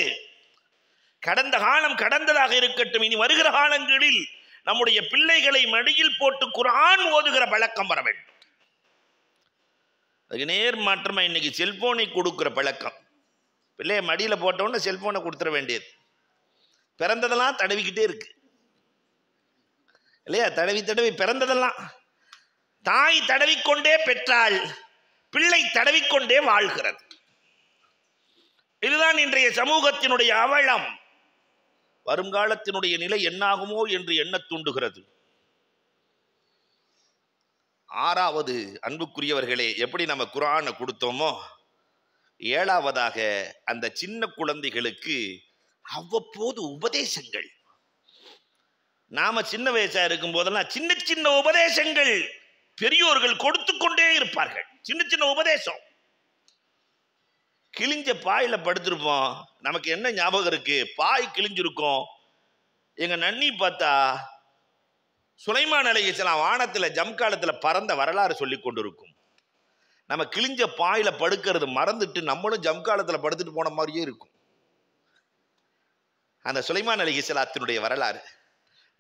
Speaker 1: கடந்த காலம் கடந்ததாக இருக்கட்டும், இனி வருகிற காலங்களில் நம்முடைய பிள்ளைகளை மடியில் போட்டு குர்ஆன் ஓதுகிற பழக்கம் வர வேண்டும். அதுக்கு நேர் மாற்றமா இன்னைக்கு செல்போனை கொடுக்கிற பழக்கம். பிள்ளைய மடியில போட்டோன்னு செல்போனை கொடுத்துட வேண்டியது. பிறந்ததெல்லாம் தடவிக்கிட்டே இருக்கு இல்லையா? தடவி தடவி பிறந்ததெல்லாம். தாய் தடவிக்கொண்டே பெற்றால் பிள்ளை தடவிக்கொண்டே வாழ்கிறது. இதுதான் இன்றைய சமூகத்தினுடைய அவலம். வருங்காலத்தினுடைய நிலை என்னாகுமோ என்று எண்ண தூண்டுகிறது. 6வது, அன்புக்குரியவர்களே, எப்படி நம்ம குர்ஆனை கொடுத்தோமோ, 7வதாக அந்த சின்ன குழந்தைகளுக்கு அவ்வப்போது உபதேசங்கள். நாம சின்ன வயசா இருக்கும் போதெல்லாம் சின்ன சின்ன உபதேசங்கள் பெரியோர்கள் கொடுத்து கொண்டே இருப்பார்கள். சின்ன சின்ன உபதேசம். கிழிஞ்ச பாயில படுத்திருப்போம், நமக்கு என்ன ஞாபகம் இருக்கு? பாய் கிழிஞ்சிருக்கும். எங்க நன்னி பார்த்தா சுலைமான் அலைஹிஸ்ஸலாம் வானத்துல ஜம்காலத்துல பறந்த வரலாறு சொல்லி கொண்டிருக்கும். நம்ம கிழிஞ்ச பாயில படுக்கிறது மறந்துட்டு நம்மளும் ஜம்காலத்துல படுத்துட்டு போன மாதிரியே இருக்கும். அந்த சுலைமான் அலைஹிஸ்ஸலாத்தினுடைய வரலாறு,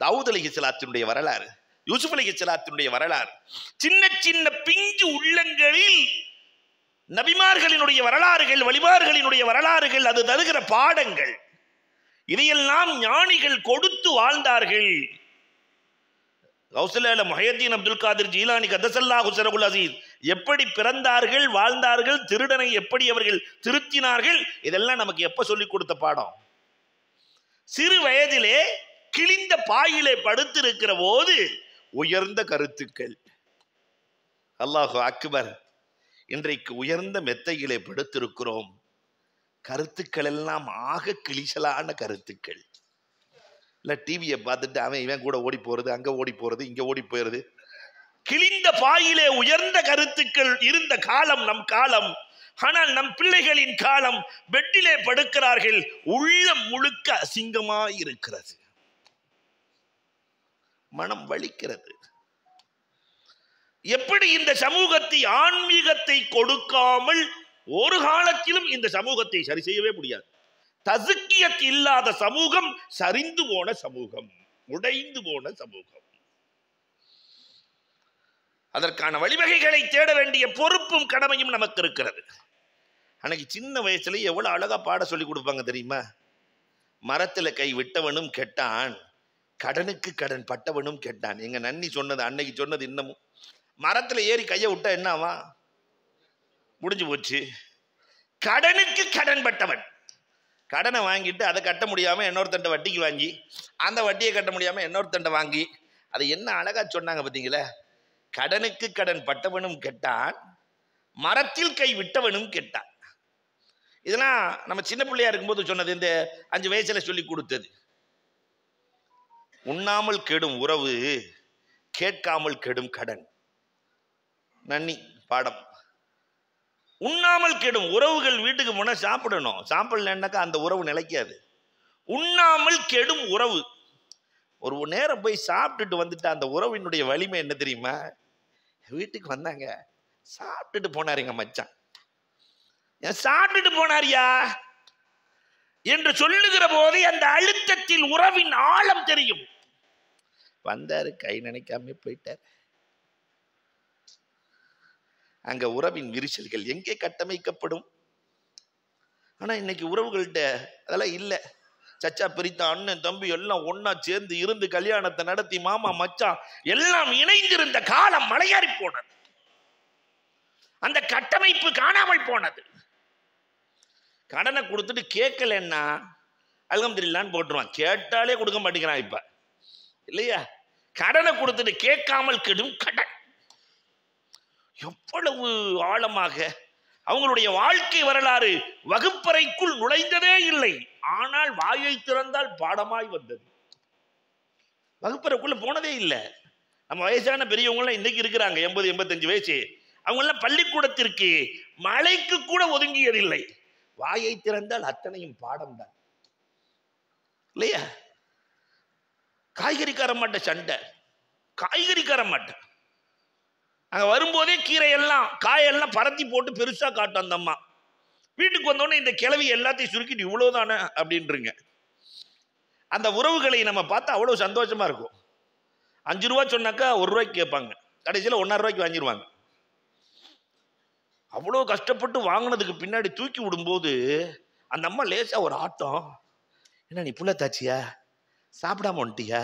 Speaker 1: தாவூத் அலைஹிஸ்ஸலாத்தினுடைய வரலாறு, யூசுப் அலைஹிஸ்ஸலாத்தினுடைய வரலாறு, சின்ன சின்ன பிஞ்சு உள்ளங்களில் நபிமார்களினுடைய வரலாறுகள், வலிமார்களினுடைய வரலாறுகள், அது தருகிற பாடங்கள். இதையெல்லாம் ஞானிகள் கொடுத்து வாழ்ந்தார்கள். கௌசல்யா முஹையத்தீன் அப்துல் காதிர் ஜீலானி கதஸல்லாஹு சிரகுல் அஸீஸ் எப்படி பிறந்தார்கள், வாழ்ந்தார்கள், திருடனை எப்படி அவர்கள் திருத்தினார்கள், இதெல்லாம் நமக்கு எப்ப சொல்லிக் கொடுத்த பாடம்? சிறு வயதிலே கிழிந்த பாயிலே படுத்திருக்கிற போது உயர்ந்த கருத்துக்கள். அல்லாஹு அக்பர். இன்றைக்கு உயர்ந்த மெத்தையிலே படுத்திருக்கிறோம். கருத்துக்கள் எல்லாம் ஆக கிளிசலான கருத்துக்கள். இல்ல டிவியை பார்த்துட்டு அவன் இவன் கூட ஓடி போறது, அங்க ஓடி போறது, இங்க ஓடி போயிறது. கிழிந்த பாயிலே உயர்ந்த கருத்துக்கள் இருந்த காலம் நம் காலம். ஆனால் நம் பிள்ளைகளின் காலம், பெட்டிலே படுக்கிறார்கள், உள்ளம் முழுக்க அசிங்கமாய் இருக்கிறது, மனம் வலிக்கிறது. எப்படி இந்த சமூகத்தை, ஆன்மீகத்தை கொடுக்காமல் ஒரு காலத்திலும் இந்த சமூகத்தை சரி செய்யவே முடியாது. தஸ்கியத் இல்லாத சமூகம் சரிந்து போன சமூகம், உடைந்து போன சமூகம். அதற்கான வழிவகைகளை தேட வேண்டிய பொறுப்பும் கடமையும் நமக்கு இருக்கிறது. அன்னைக்கு சின்ன வயசுல எவ்வளவு அழகா பாட சொல்லி கொடுப்பாங்க தெரியுமா? மரத்துல கை விட்டவனும் கெட்டான், கடனுக்கு கடன் பட்டவனும் கெட்டான். எங்க நன்னி சொன்னது, அன்னைக்கு சொன்னது இன்னமும். மரத்துல ஏறி கையை விட்டா என்ன ஆவா? முடிஞ்சு போச்சு. கடனுக்கு கடன் பட்டவன், கடனை வாங்கிட்டு அதை கட்ட முடியாம இன்னொருத்தண்ட வட்டிக்கு வாங்கி, அந்த வட்டியை கட்ட முடியாம இன்னொருத்தண்ட வாங்கி, அதை என்ன அழகா சொன்னாங்க பார்த்தீங்களா? கடனுக்கு கடன் பட்டவனும் கெட்டான், மரத்தில் கை விட்டவனும் கெட்டான். இதெல்லாம் நம்ம சின்ன பிள்ளையா இருக்கும்போது சொன்னது, இந்த 5 வயசுல சொல்லி கொடுத்தது. உண்ணாமல் கெடும் உறவு, கேட்காமல் கெடும் கடன். நன்னி பாடம். உண்ணாமல் கெடும் உறவுகள். வீட்டுக்கு போனா சாப்பிடணும், சாப்பிடலன்னாக்கா அந்த உறவு நிலைக்காது. உண்ணாமல் கெடும் உறவு. ஒரு நேரம் போய் சாப்பிட்டுட்டு வந்துட்டு அந்த உறவினுடைய வலிமை என்ன தெரியுமா? வீட்டுக்கு வந்தாங்க, சாப்பிட்டுட்டு போனாருங்க மச்சான், சாப்பிட்டுட்டு போனாரியா என்று சொல்லுகிற போது அந்த அழுத்தத்தில் உறவின் ஆழம் தெரியும். வந்தாரு, கை நினைக்காம போயிட்டார். அங்க உறவின் விரிசல்கள் எங்கே கட்டமைக்கப்படும்? ஆனா இன்னைக்கு உறவுகள்கிட்ட அதெல்லாம் இல்லை. சச்சா பிரித்த அண்ணன் தம்பி எல்லாம் ஒன்னா சேர்ந்து இருந்து கல்யாணத்தை நடத்தி மாமா மச்சான் எல்லாம் இணைந்திருந்த காலம் மலையாறி போனது. அந்த கட்டமைப்பு காணாமல் போனது. கடனை கொடுத்துட்டு கேட்கலன்னா அல்ஹம்துலில்லாஹ்னு போட்டுருவான். கேட்டாலே கொடுக்க மாட்டேங்கிறான் இப்ப, இல்லையா? கடனை கொடுத்துட்டு கேட்காமல் கெடும் கடன். எவ்வளவு ஆழமாக அவங்களுடைய வாழ்க்கை வரலாறு வகுப்பறைக்குள் நுழைந்ததே இல்லை, ஆனால் வாயை திறந்தால் பாடமாய் வந்தது. வகுப்பறைக்குள்ள போனதே இல்லை. நம்ம வயசான பெரியவங்களாம் இன்னைக்கு இருக்கிறாங்க, 80-85 வயசு. அவங்கெல்லாம் பள்ளிக்கூடத்திற்கு மழைக்கு கூட ஒதுங்கியதில்லை. வாயை திறந்தால் அத்தனையும் பாடம் தான், இல்லையா? காய்கறிக்கார மாட்ட சண்டை, காய்கறிக்கார மாட்ட. அங்க வரும்போதே கீரையெல்லாம் காயெல்லாம் பரத்தி போட்டு பெருசா காட்டும் அந்த அம்மா. வீட்டுக்கு வந்தோடனே இந்த கிழவி எல்லாத்தையும் சுருக்கிட்டு இவ்வளவுதானே அப்படின்றீங்க. அந்த உறவுகளை நம்ம பார்த்தா அவ்வளவு சந்தோஷமா இருக்கும். 5 ரூபா சொன்னாக்கா 1 ரூபாய்க்கு கேட்பாங்க, கடைசியில் 1.5 ரூபாய்க்கு வாங்கிடுவாங்க. அவ்வளோ கஷ்டப்பட்டு வாங்கினதுக்கு பின்னாடி தூக்கி விடும்போது அந்த அம்மா லேசா ஒரு ஆட்டம். என்ன நீ புள்ள தாச்சியா, சாப்பிடாம வந்துட்டியா?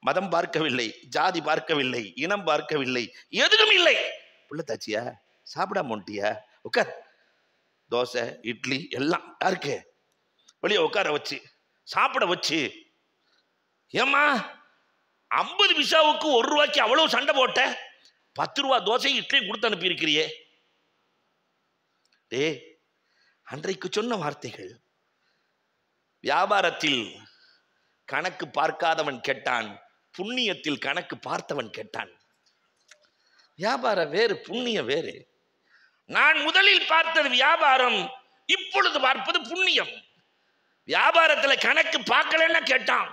Speaker 1: மதம் பார்க்கவில்லை, ஜாதி பார்க்கவில்லை, இனம் பார்க்கவில்லை, எதுவும் இல்லை. புள்ள தாச்சியா, சாப்பிடாம வந்துட்டியா? உட்கார். தோசை இட்லி எல்லாம் யாருக்கு? வெளியே உட்கார வச்சு சாப்பிட வச்சு. ஏம்மா 50 பைசாவுக்கு 1 ரூபாய்க்கு அவ்வளவு சண்டை போட்ட, 10 ரூபா தோசை இட்லி கொடுத்து அனுப்பி இருக்கிறியே. டே, அன்றைக்கு சொன்ன வார்த்தைகள். வியாபாரத்தில் கணக்கு பார்க்காதவன் கெட்டான், புண்ணியத்தில் கணக்கு பார்த்தவன் கெட்டான். வியாபாரம் வேறு, புண்ணியம் வேறு. நான் முதலில் பார்த்தது வியாபாரம், இப்பொழுது பார்ப்பது புண்ணியம். வியாபாரத்துல கணக்கு பார்க்கலன்னா கேட்டான்,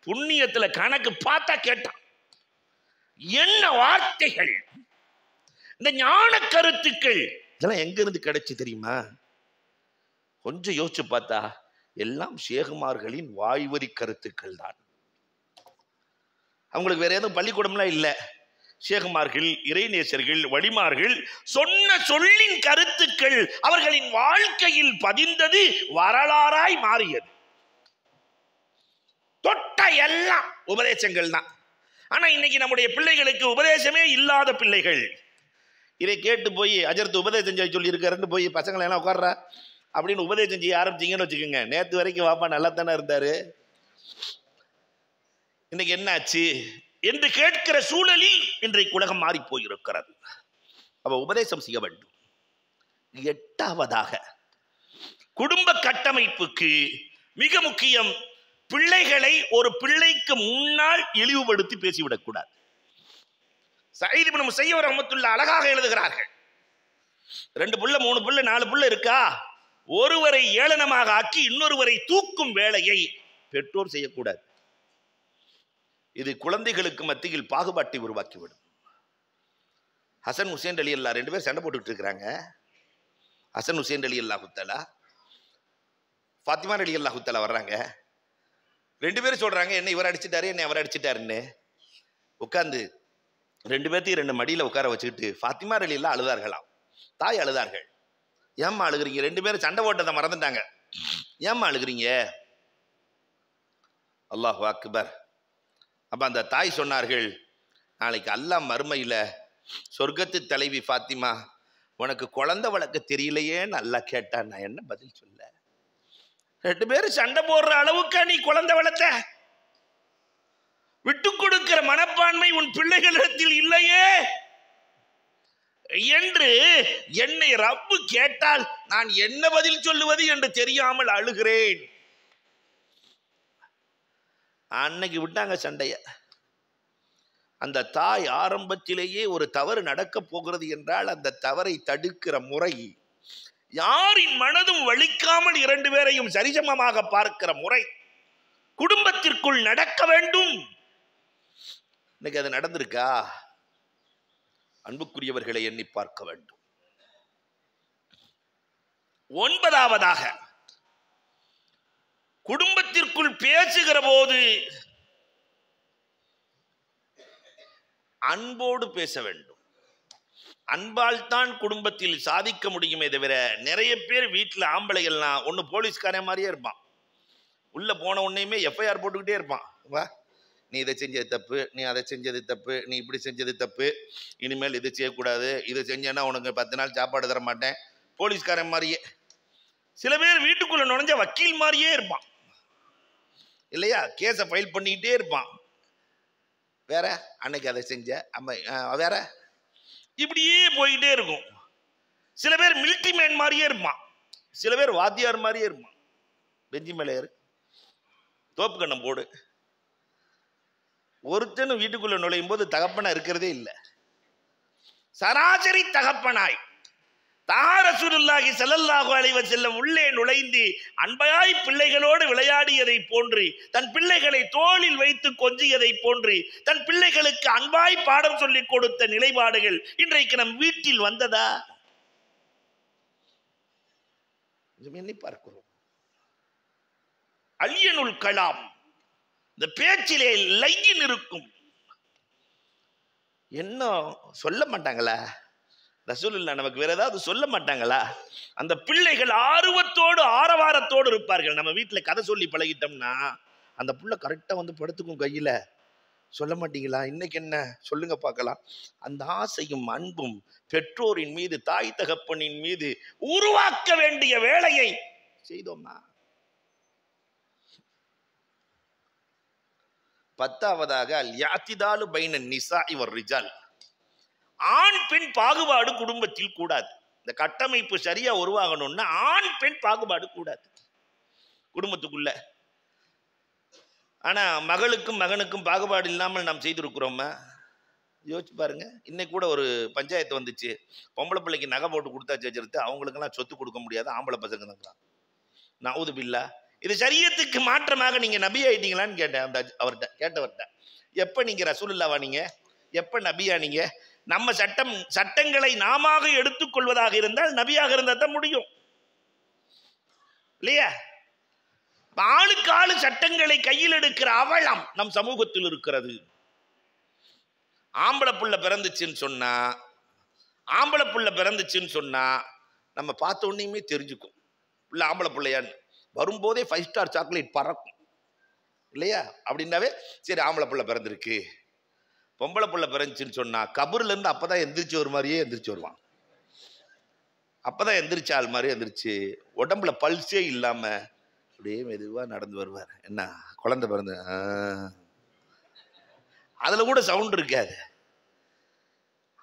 Speaker 1: புண்ணியத்துல கணக்கு பார்த்தா கேட்டான். என்ன வார்த்தைகள்! இந்த ஞான கருத்துக்கள் இதெல்லாம் எங்க இருந்து கிடைச்சு தெரியுமா? கொஞ்சம் யோசிச்சு பார்த்தா எல்லாம் ஷேகுமார்களின் வாய்வரி கருத்துக்கள் தான். அவங்களுக்கு வேற எதுவும் பள்ளிக்கூடம்லாம் இல்லை. ஷேகுமார்கள், இறைநேசர்கள், வழிமார்கள் சொன்ன சொல்லின் கருத்துக்கள் அவர்களின் வாழ்க்கையில் பதிந்தது, வரலாறாய் மாறியது. தொட்ட எல்லாம் உபதேசங்கள் தான். ஆனா இன்னைக்கு நம்முடைய பிள்ளைகளுக்கு உபதேசமே இல்லாத பிள்ளைகள். இதை கேட்டு போய் அஜர்த்து உபதேசம் செய்ய சொல்லி இருக்காருன்னு போய் பசங்களை எல்லாம் உட்கார்றா அப்படின்னு உபதேசம் செய்ய ஆரம்பிச்சிங்கன்னு வச்சுக்கோங்க. நேற்று வரைக்கும் வாப்பா நல்லா தானே இருந்தாரு, இன்னைக்கு என்ன ஆச்சு என்று கேட்கிற சூழலில் இன்றைக்கு உலகம் மாறி போயிருக்கிறது. அவ உபதேசம் செய்ய வேண்டும். 8வதாக குடும்ப கட்டமைப்புக்கு மிக முக்கியம், பிள்ளைகளை ஒரு பிள்ளைக்கு முன்னால் இழிவுபடுத்தி பேசிவிடக்கூடாது. சயீத் இப்னு முஸையப் ரஹ்மத்துல்லாஹி அழகாக எழுதுகிறார்கள். 2 புள்ள 3 புள்ள 4 புள்ள இருக்கா, ஒருவரை ஏளனமாக ஆக்கி இன்னொருவரை தூக்கும் வேலையை பெற்றோர் செய்யக்கூடாது. இது குழந்தைகளுக்கு மத்தியில் பாகுபாட்டை உருவாக்கிவிடும். ஹசன் ஹுசேன் ரலியல்லாஹு 2 பேர் சண்டை போட்டுக்கிட்டு இருக்கிறாங்க. ஹசன் ஹுசேன் ரலியல்லாஹு தஆலா, ஃபாத்திமா ரலியல்லாஹு தஆலா வர்றாங்க. 2 பேரும் சொல்றாங்க, என்ன இவர் அடிச்சிட்டாரு, என்ன அவர் அடிச்சிட்டாருன்னு. உட்கார்ந்து 2 பேர்த்தையும் 2 மடியில உட்கார வச்சுக்கிட்டு ஃபாத்திமா ரலியல்லாஹு அழுதார்களாம். தாய் அழுதார்கள். ஏம்மா அழுகிறீங்க? 2 பேரும் சண்டை போட்டதை மறந்துட்டாங்க. ஏம்மா அழுகிறீங்க? அல்லாஹு அக்பர். அப்ப அந்த தாய் சொன்னார்கள், நாளைக்கு அல்லாஹ் மறுமையில சொர்க்கத்து தலைவி ஃபாத்திமா உனக்கு குழந்தை வளர்க்க தெரியலையே நல்லா கேட்டா நான் என்ன பதில் சொல்ல? 2 பேரும் சண்டை போடுற அளவுக்கு நீ குழந்தை வளர்த்த? விட்டு கொடுக்கிற மனப்பான்மை உன் பிள்ளைகளிடத்தில் இல்லையே என்று என்னை ரப்பு கேட்டால் நான் என்ன பதில் சொல்லுவது என்று தெரியாமல் அழுகிறேன். அன்னைக்கு விட்டாங்க சண்டைய. அந்த தாய் ஆரம்பத்திலேயே ஒரு தவறு நடக்க போகிறது என்றால் அந்த தவறை தடுக்கிற முறை, யாரின் மனதும் வலிக்காமல் 2 பேரையும் சரிசமமாக பார்க்கிற முறை குடும்பத்திற்குள் நடக்க வேண்டும். இன்னைக்கு அது நடந்திருக்கா? அன்புக்குரியவர்களை எண்ணி பார்க்க வேண்டும். 9வதாக, குடும்பத்திற்குள் பேசுகிற போது அன்போடு பேச வேண்டும். அன்பால் தான் குடும்பத்தில் சாதிக்க முடியுமே தவிர, நிறைய பேர் வீட்டில் ஆம்பளைகள்லாம் ஒன்று போலீஸ்காரன் மாதிரியே இருப்பான். உள்ள போன உடனேயுமே எஃப்ஐஆர் போட்டுக்கிட்டே இருப்பான். வா, நீ இதை செஞ்சது தப்பு, நீ அதை செஞ்சது தப்பு, நீ இப்படி செஞ்சது தப்பு, இனிமேல் இது செய்யக்கூடாது, இது செஞ்சேன்னா உனக்கு 10 நாள் சாப்பாடு தர மாட்டேன். போலீஸ்காரன் மாதிரியே. சில பேர் வீட்டுக்குள்ள நுழைஞ்ச வக்கீல் மாதிரியே இருப்பான் இல்லையா? கேஸை ஃபைல் பண்ணிக்கிட்டே இருப்பான். வேற அன்னைக்கு அதை செஞ்ச அம்மா வேற, இப்படியே போயிட்டே இருக்கும். சில பேர் மிலிட்ரி மேன் மாதிரியே இருப்பான். சில பேர் வாத்தியார் மாதிரியே இருப்பான். பெஞ்சி மேலே ஏறு, தோப்பு கண்ணம் போடு. ஒருத்தனும் வீட்டுக்குள்ள நுழையும் போது தகப்பனா இருக்கிறதே இல்லை. சராசரி தகப்பனாய் ரசூலுல்லாஹி ஸல்லல்லாஹு அலைஹி வஸல்லம் உள்ளே நுழைந்து அன்பாய் பிள்ளைகளோடு விளையாடியதை போன்று, தன் பிள்ளைகளை தோளில் வைத்து கொஞ்சியதை போன்று, தன் பிள்ளைகளுக்கு அன்பாய் பாடம் சொல்லிக் கொடுத்த நிலைப்பாடுகள் இன்றைக்கு நம் வீட்டில் வந்ததா? எண்ணி பார்க்கிறோம். அலியனுல் கலாம், இந்த பேச்சிலே லையின் இருக்கும். என்ன சொல்ல மாட்டாங்களா ரசூலுல்லாஹ்? நமக்கு வேற ஏதாவது சொல்ல மாட்டாங்களா? அந்த பிள்ளைகள் ஆர்வத்தோடு ஆரவாரத்தோடு இருப்பார்கள். நம்ம வீட்டில் கதை சொல்லி பழகிட்டோம்னா அந்த புள்ள கரெக்டாக வந்து படுத்துக்கும் கையில. சொல்ல மாட்டீங்களா? இன்னைக்கு என்ன சொல்லுங்க பார்க்கலாம். அந்த ஆசையும் அன்பும் பெற்றோரின் மீது, தாய் தகப்பனின் மீது உருவாக்க வேண்டிய வேலையை செய்தோம்னா. 10வதாக அல் யாத்திதாலு பைன நிசாஇ வர் ரிஜால், ஆண் பெண் பாகுபாடு குடும்பத்தில் கூடாது. இந்த கட்டமைப்பு சரியா உருவாகணும்னா ஆண் பெண் பாகுபாடு கூடாது குடும்பத்துக்குள்ள. ஆனா மகளுக்கும் மகனுக்கும் பாகுபாடு இல்லாமல் நாம் செய்திருக்கிறோமா? யோசிச்சு பாருங்க. இன்னைக்கு கூட ஒரு பஞ்சாயத்து வந்துச்சு. பொம்பளை பிள்ளைக்கு நகை போட்டு கொடுத்தா சேர்த்து அவங்களுக்கெல்லாம் சொத்து கொடுக்க முடியாது, ஆம்பளை பசங்க தான். நவுது பில்லா. இது சரியத்துக்கு மாற்றமாக நீங்க நபி ஆயிட்டீங்களான்னு கேட்டேன் அந்த அவர்கிட்ட, கேட்டவர்கிட்ட. எப்ப நீங்க ரசூலுல்லாஹ் நீங்க எப்ப நபியா? நீங்க நம்ம சட்டங்களை நாம எடுத்துக்கொள்வதாக இருந்தால் நபியாக இருந்தா தான் முடியும் இல்லையா? ஆளுக்கு ஆளு சட்டங்களை கையில் எடுக்கிற அவலம் நம் சமூகத்தில் இருக்கிறது. ஆம்பளை புள்ள பிறந்துச்சுன்னு சொன்னா நம்ம பார்த்த உடனேயுமே தெரிஞ்சுக்கும் புள்ள ஆம்பளை பிள்ளையான்னு. வரும்போதே 5 ஸ்டார் சாக்லேட் பறக்கும் இல்லையா? அப்படின்னாவே சரி ஆம்பளை புள்ள பிறந்திருக்கு. பொம்பளை புள்ள பிறந்துச்சுன்னு சொன்னா கபூர்ல இருந்து அப்பதான் எந்திரிச்சு ஒரு மாதிரியே எந்திரிச்சு வருவான். அப்பதான் எந்திரிச்சு ஆள் மாதிரி எந்திரிச்சு, உடம்புல பல்ஸே இல்லாம அப்படியே மெதுவா நடந்து வருவார். என்ன குழந்தை பிறந்து அதுல கூட சவுண்ட் இருக்காது.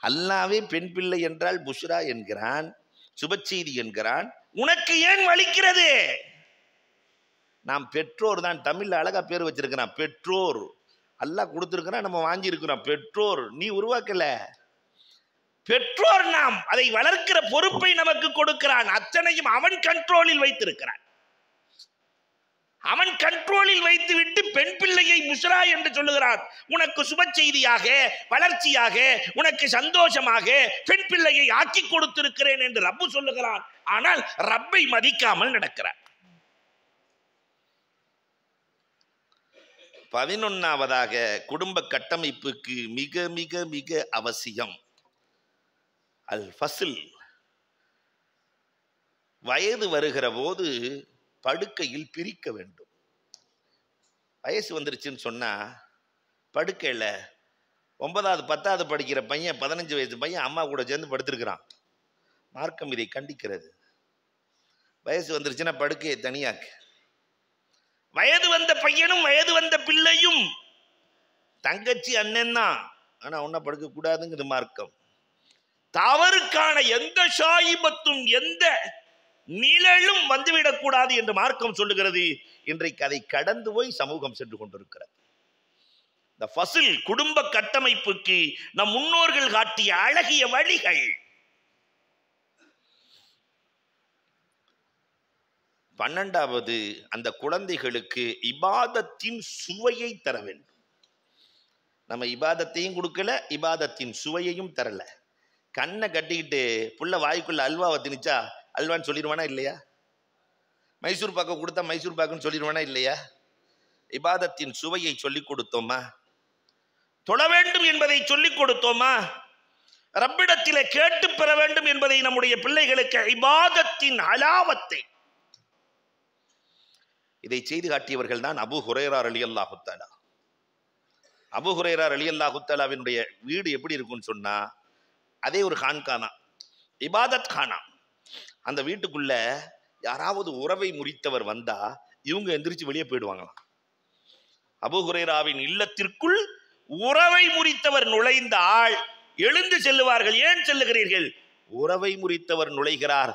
Speaker 1: அல்லாவே பெண் பிள்ளை என்றால் புஷ்ரா என்கிறான், சுபச்செய்தி என்கிறான். உனக்கு ஏன் வலிக்கிறது? நாம் பெற்றோர் தான். தமிழ்ல அழகா பேர் வச்சிருக்கிறான், பெற்றோர். அல்லாஹ் கொடுத்திருக்கிறான், நம்ம வாங்கி இருக்கிறோம். பெற்றோர் நீ உருவாக்கல, பெற்றோர் நாம். அதை வளர்க்கிற பொறுப்பை நமக்கு கொடுக்கிறான். அத்தனையும் அவன் கண்ட்ரோலில் வைத்திருக்கிறான். அவன் கண்ட்ரோலில் வைத்து விட்டு பெண் பிள்ளையை புஷ்ரா என்று சொல்லுகிறான். உனக்கு சுப செய்தியாக, வளர்ச்சியாக, உனக்கு சந்தோஷமாக பெண் பிள்ளையை ஆக்கி கொடுத்திருக்கிறேன் என்று ரப்பு சொல்லுகிறான். ஆனால் ரப்பை மதிக்காமல் நடக்கிறான். 11வதாக குடும்ப கட்டமைப்புக்கு மிக மிக மிக அவசியம் அல் ஃபஸ்ல். வயது வருகிற போது படுக்கையில் பிரிக்க வேண்டும். வயசு வந்துருச்சுன்னு சொன்னா படுக்கையில் 9வது 10வது படிக்கிற பையன், 15 வயசு பையன் அம்மா கூட சேர்ந்து படுத்திருக்கிறான். மார்க்கம் இதை கண்டிக்கிறது. வயசு வந்துருச்சுன்னா படுக்கையை தனியாக்கு. வயது வந்த பையனும் வயது வந்த பிள்ளையும் தங்கச்சி அண்ணன் தான், ஆனா ஒன்ன படுக்க கூடாதுங்குது மார்க்கம். தவறுக்கான எந்த ஷாயிபத்தும் எந்த நிழலும் வந்துவிடக்கூடாது என்று மார்க்கம் சொல்லுகிறது. இன்றைக்கு அதை கடந்து போய் சமூகம் சென்று கொண்டிருக்கிறது. இந்த ஃபசில் குடும்ப கட்டமைப்புக்கு நம் முன்னோர்கள் காட்டிய அழகிய வழிகள். 12வது, அந்த குழந்தைகளுக்கு இபாதத்தின் சுவையை தர வேண்டும். நம்ம இபாதத்தையும் கொடுக்கல, இபாதத்தின் சுவையையும் தரல. கண்ணை கட்டிக்கிட்டு புள்ள வாய்க்குள்ள அல்வாவை திணிச்சா அல்வான்னு சொல்லிடுவானா இல்லையா? மைசூர் பாக்கு கொடுத்தா மைசூர் பாக்குன்னு சொல்லிடுவானா இல்லையா? இபாதத்தின் சுவையை சொல்லிக் கொடுத்தோமா? தொழ வேண்டும் என்பதை சொல்லிக் கொடுத்தோமா? ரப்பிடத்திலே கேட்டு பெற வேண்டும் என்பதை நம்முடைய பிள்ளைகளுக்கு இபாதத்தின் அலாவத்தை இதை செய்து காட்டியவர்கள் தான் அபூ ஹுரைரா ரலியல்லாஹு தஆலா. அபூ ஹுரைரா ரலியல்லாஹு தஆலாவினுடைய வீடு எப்படி இருக்கும்னு சொன்னா, அதே ஒரு கான்கானா, இபாதத் கானா. அந்த வீட்டுக்குள்ள யாராவது உறவை முறித்தவர் வந்தா இவங்க எந்திரிச்சு வெளியே போயிடுவாங்களாம். அபூ ஹுரைராவின் இல்லத்திற்குள் உறவை முறித்தவர் நுழைந்தால் எழுந்து செல்லுவார்கள். ஏன் செல்லுகிறீர்கள்? உறவை முறித்தவர் நுழைகிறார்,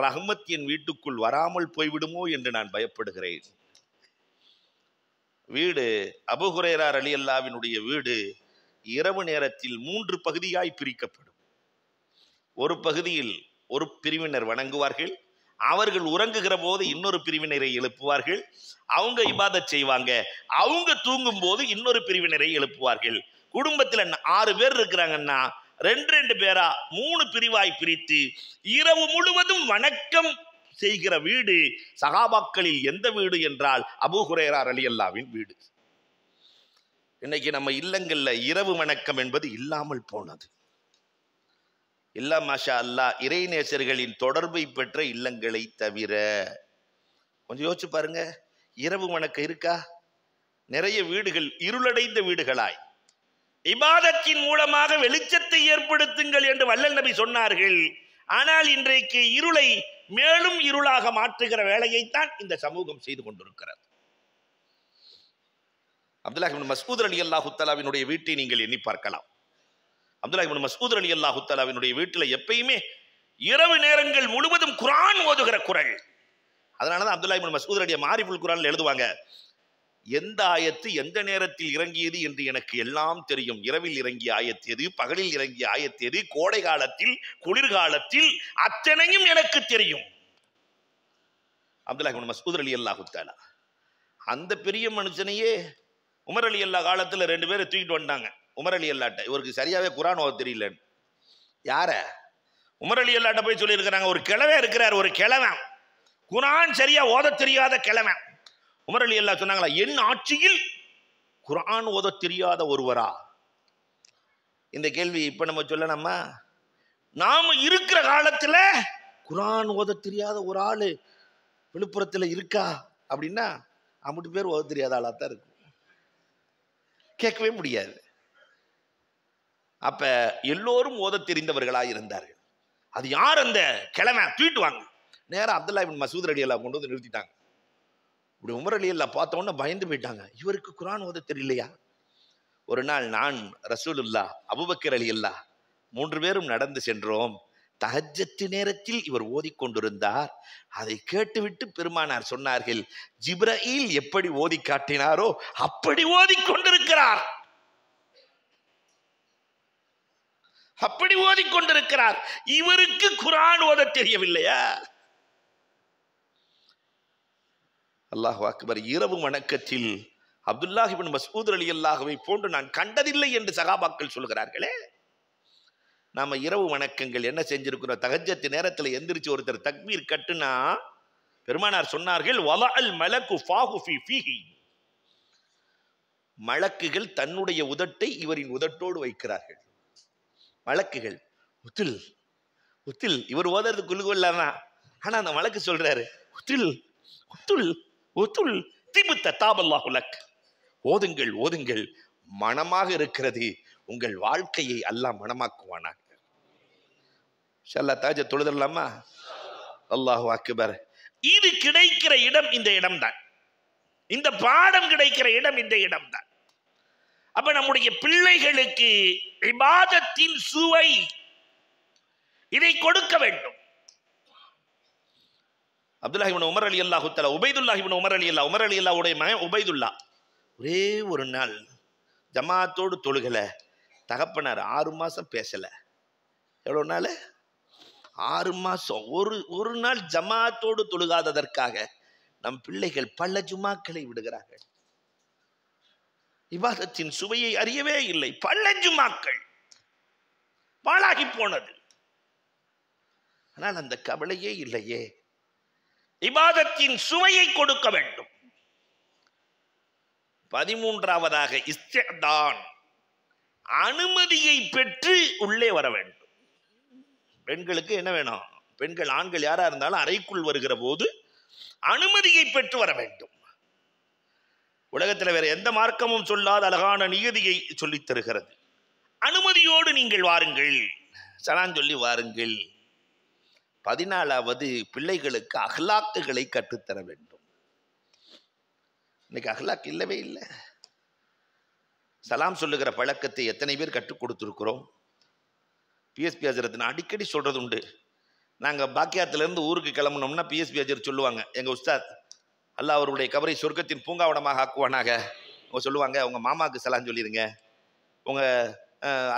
Speaker 1: ரஹ்மத் என் வீட்டுக்குள் வராமல் போய்விடுமோ என்று நான் பயப்படுகிறேன். வீடு அபூ ஹுரைரா ரலியல்லாஹுவினுடைய வீடு இரவு நேரத்தில் 3 பகுதியாய் பிரிக்கப்படும். ஒரு பகுதியில் ஒரு பிரிவினர் வணங்குவார்கள், அவர்கள் உறங்குகிற போது இன்னொரு பிரிவினரை எழுப்புவார்கள், அவங்க இபாதத் செய்வாங்க. அவங்க தூங்கும் போது இன்னொரு பிரிவினரை எழுப்புவார்கள். குடும்பத்தில் 6 பேர் இருக்கிறாங்கன்னா 2 பேரா 3 பிரிவாய் பிரித்து இரவு முழுவதும் வணக்கம் செய்கிற வீடு சஹாபாக்களில் எந்த வீடு என்றால் அபூ ஹுரைரா ரலியல்லாஹுவின் வீடு. இன்னைக்கு நம்ம இல்லங்கள்ல இரவு வணக்கம் என்பது இல்லாமல் போனது. இல்ல மாஷா அல்லாஹ், இறைநேசர்களின் தொடர்பை பெற்ற இல்லங்களை தவிர. கொஞ்சம் யோசிச்சு பாருங்க, இரவு வணக்கம் இருக்கா? நிறைய வீடுகள் இருளடைந்த வீடுகளாய். இபாதத்தின் மூலமாக வெளிச்சத்தை ஏற்படுத்துங்கள் என்று வல்லல் நபி சொன்னார்கள். ஆனால் இன்றைக்கு இருளை மேலும் இருளாக மாற்றுகிற வேலையைத்தான் இந்த சமூகம் செய்து கொண்டிருக்கிறது. அப்துல்லாஹ் இப்னு மஸ்ஊத் ரலியல்லாஹு தஆலாவினுடைய வீட்டை நீங்கள் எண்ணி பார்க்கலாம். அப்துல்லாஹ் இப்னு மஸ்ஊத் ரலியல்லாஹு தஆலாவினுடைய வீட்டில் எப்பயுமே இரவு நேரங்கள் முழுவதும் குர்ஆன் ஓதுகிற குரல். அதனாலதான் அப்துல்லாஹ் இப்னு மஸ்ஊத் ரலியல்லாஹு மாரிஃபுல் குர்ஆன்ல எழுதுவாங்க, எந்த ஆயத்து எந்த நேரத்தில் இறங்கியது என்று எனக்கு எல்லாம் தெரியும். இரவில் இறங்கிய ஆயத்து எது, பகலில் இறங்கிய ஆயத்து எது, கோடை காலத்தில் குளிர்காலத்தில் அத்தனையும் எனக்கு தெரியும். அப்துல்லாஹ் இப்னு மஸ்ஊத் ரலியல்லாஹு தஆலா அந்த பெரிய மனுஷனையே உமர் ரலியல்லாஹு காலத்துல 2 பேரை தூக்கிட்டு வந்துட்டாங்க. உமர் ரலியல்லாஹ்ட்ட இவருக்கு சரியாவே குர்ஆன் ஓத தெரியலன்னு. யார? உமர் ரலியல்லாஹ்ட்ட போய் சொல்லி இருக்கிறாங்க, ஒரு கிழவன் இருக்கிறார், ஒரு கிழவன் குர்ஆன் சரியா ஓத தெரியாத கிழவன். உமர் ரலியல்லாஹு சொன்னாங்களா, என் ஆட்சியில் குர்ஆன் ஓத தெரியாத ஒருவரா? இந்த கேள்வி இப்ப நம்ம சொல்லணுமா? நாம இருக்கிற காலத்துல குர்ஆன் ஓத தெரியாத ஒரு ஆளு விழுப்புரத்துல இருக்கா அப்படின்னா 50 பேர் ஓத தெரியாத ஆளா தான் இருக்கும், கேட்கவே முடியாது. அப்ப எல்லோரும் ஓத தெரிந்தவர்களாக இருந்தார்கள். அது யார்? அந்த கிழமை தூக்கிட்டு வாங்க. நேரம் அப்துல்லாஹ் இப்னு மஸ்ஊத் ரலியல்லாஹு கொண்டு வந்து நிறுத்திட்டாங்க. இப்படி உமர் ரலியல்லாஹு பார்த்த உடனே பயந்து போயிட்டாங்க, இவருக்கு குர்ஆன் ஓத தெரியலையா? ஒரு நாள் நான், ரசூலுல்லாஹ், அபூபக்கர் ரலியல்லாஹு 3 பேரும் நடந்து சென்றோம். தஹஜ்ஜத் நேரத்தில் இவர் ஓதிக்கொண்டிருந்தார். அதை கேட்டுவிட்டு பெருமானார் சொன்னார்கள், ஜிப்ரீல் எப்படி ஓதி காட்டினாரோ அப்படி ஓதிக்கொண்டிருக்கிறார், அப்படி ஓதிக்கொண்டிருக்கிறார். இவருக்கு குர்ஆன் ஓத தெரியவில்லையா? அல்லாஹு அக்பர். இரவு வணக்கத்தில் அப்துல்லாஹ் இப்னு மஸ்ஊத் ரலியல்லாஹுவை போன்று நான் கண்டதில்லை என்று சஹாபாக்கள் சொல்கிறார்களே. நாம இரவு வணக்கங்கள் என்ன செஞ்சிருக்கிறோம்? தஹஜ்ஜத் நேரத்தில் எந்திரிச்சு ஒருத்தர் தக்பீர் கட்டுனா பெருமானார் சொன்னார்கள், வலஅல் மலக்கு ஃபாஹு ஃபீ ஃபீஹி, மலக்குகள் தன்னுடைய உதட்டை இவரின் உதட்டோடு வைக்கிறார்கள். மலக்குகள் உத்தில் உத்தில், இவர் ஓதுறது குல்குவல்லாதான், ஆனா அந்த மலக்கு சொல்றாரு, உத்தில் உத்துல் உத்துல் திபுத்த தாபல்லாஹு லக், ஓதுங்கள் ஓதுங்கள், மனமாக இருக்கிறது, உங்கள் வாழ்க்கையை அல்லாஹ் மனமாக்குவானாக. ஷல்லா தாஜ தொழுதலாமா? அல்லாஹு அக்பர். இது கிடைக்கிற இடம் இந்த இடம்தான், இந்த பாடம் கிடைக்கிற இடம் இந்த இடம்தான். அப்ப நம்முடைய பிள்ளைகளுக்கு இபாதத்தின் சுவை இதை கொடுக்க வேண்டும். அப்துல்லாஹ் இப்னு உமர் ரலியல்லாஹு தஆலா, உபைதுல்லாஹ் இப்னு உமர் ரலியல்லாஹு, உமர் ரலியல்லாஹுடைய மகன் உபைதுல்லா ஒரே ஒரு நாள் ஜமாத்தோடு தொழுகல. தகப்பனார் 6 மாசம் பேசல. எவ்வளவு நாள்? 6 மாசம். ஒரு நாள் ஜமாத்தோடு தொழுகாததற்காக நம் பிள்ளைகள் பல ஜுமாக்களை விடுகிறார்கள். இபாதத்தின் சுவையை அறியவே இல்லை. பல ஜுமாக்கள் பாழாகி போனது. ஆனால் அந்த கவலையே இல்லையே. இபாதத்தின் சுவையை கொடுக்க வேண்டும். 13வதாக இஸ்திஅதான், அனுமதியை பெற்று உள்ளே வர வேண்டும். பெண்களுக்கு என்ன வேணும்? பெண்கள் ஆண்கள் யாரா இருந்தாலும் அறைக்குள் வருகிற போது அனுமதியை பெற்று வர வேண்டும். உலகத்தில் வேற எந்த மார்க்கமும் சொல்லாத அழகான நியதியை சொல்லித் தருகிறது. அனுமதியோடு நீங்கள் வாருங்கள், சலான் சொல்லி வாருங்கள். 14வது பிள்ளைகளுக்கு அஹ்லாக்குகளை கற்றுத்தர வேண்டும். இன்னைக்கு அஹ்லாக் இல்லவே இல்லை. சலாம் சொல்லுகிற பழக்கத்தை எத்தனை பேர் கற்றுக் கொடுத்துருக்கிறோம்? பிஎஸ்பி ஹஜரத் நான் அடிக்கடி சொல்றது உண்டு. நாங்கள் பாக்கியாத்திலிருந்து ஊருக்கு கிளம்புனோம்னா பிஎஸ்பி ஹஜரத் சொல்லுவாங்க, எங்கள் உஸ்தாத் அல்லாஹ் அவருடைய கபரை சொர்க்கத்தின் பூங்காவனமாக ஆக்குவானாக. அவங்க சொல்லுவாங்க, உங்கள் மாமாவுக்கு சலான் சொல்லிடுங்க, உங்கள்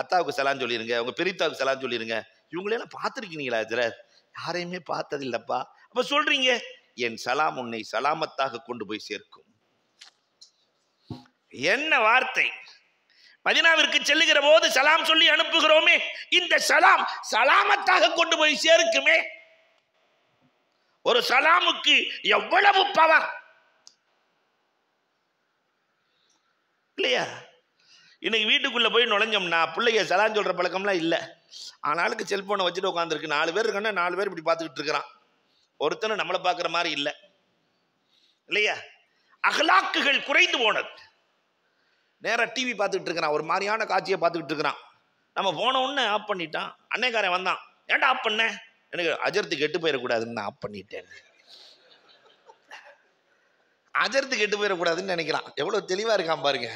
Speaker 1: அத்தாவுக்கு சலான் சொல்லிடுங்க, உங்கள் பெரியத்தாவுக்கு சலான் சொல்லிடுங்க. இவங்களெல்லாம் பார்த்துருக்கீங்களா ஹஜரத்? யாரையுமே பார்த்ததில்லப்பா. அப்ப சொல்றீங்க, என் சலாம் உன்னை சலாமத்தாக கொண்டு போய் சேர்க்கும். என்ன வார்த்தை! மதீனாவிற்கு செல்லுகிற போது சலாம் சொல்லி அனுப்புகிறோமே, இந்த சலாம் சலாமத்தாக கொண்டு போய் சேர்க்குமே. ஒரு சலாமுக்கு எவ்வளவு பவர் இல்லையா? இன்னைக்கு வீட்டுக்குள்ள போய் நுழைஞ்சோம்னா பிள்ளைங்க சலான் சொல்ற பழக்கம்லாம் இல்லை. ஆனாலுக்கு செல்போனை வச்சுட்டு உட்காந்துருக்கு. 4 பேர் இருக்கா, 4 பேர் இப்படி பார்த்துக்கிட்டு இருக்கிறான். ஒருத்தனும் நம்மளை பார்க்குற மாதிரி இல்லை இல்லையா? அகலாக்குகள் குறைந்து போனது. நேராக டிவி பார்த்துக்கிட்டு இருக்கிறான், ஒரு மாதிரியான காட்சியை பார்த்துக்கிட்டு இருக்கிறான். நம்ம போன உடனே ஆஃப் பண்ணிட்டான். அன்னைக்காரன் வந்தான், ஏன்டா ஆஃப் பண்ண? எனக்கு அஜர்த்து கெட்டு போயிடக்கூடாதுன்னு நான் ஆஃப் பண்ணிட்டேன். அஜர்த்து கெட்டு போயிடக்கூடாதுன்னு நினைக்கிறான். எவ்வளவு தெளிவா இருக்கான் பாருங்க.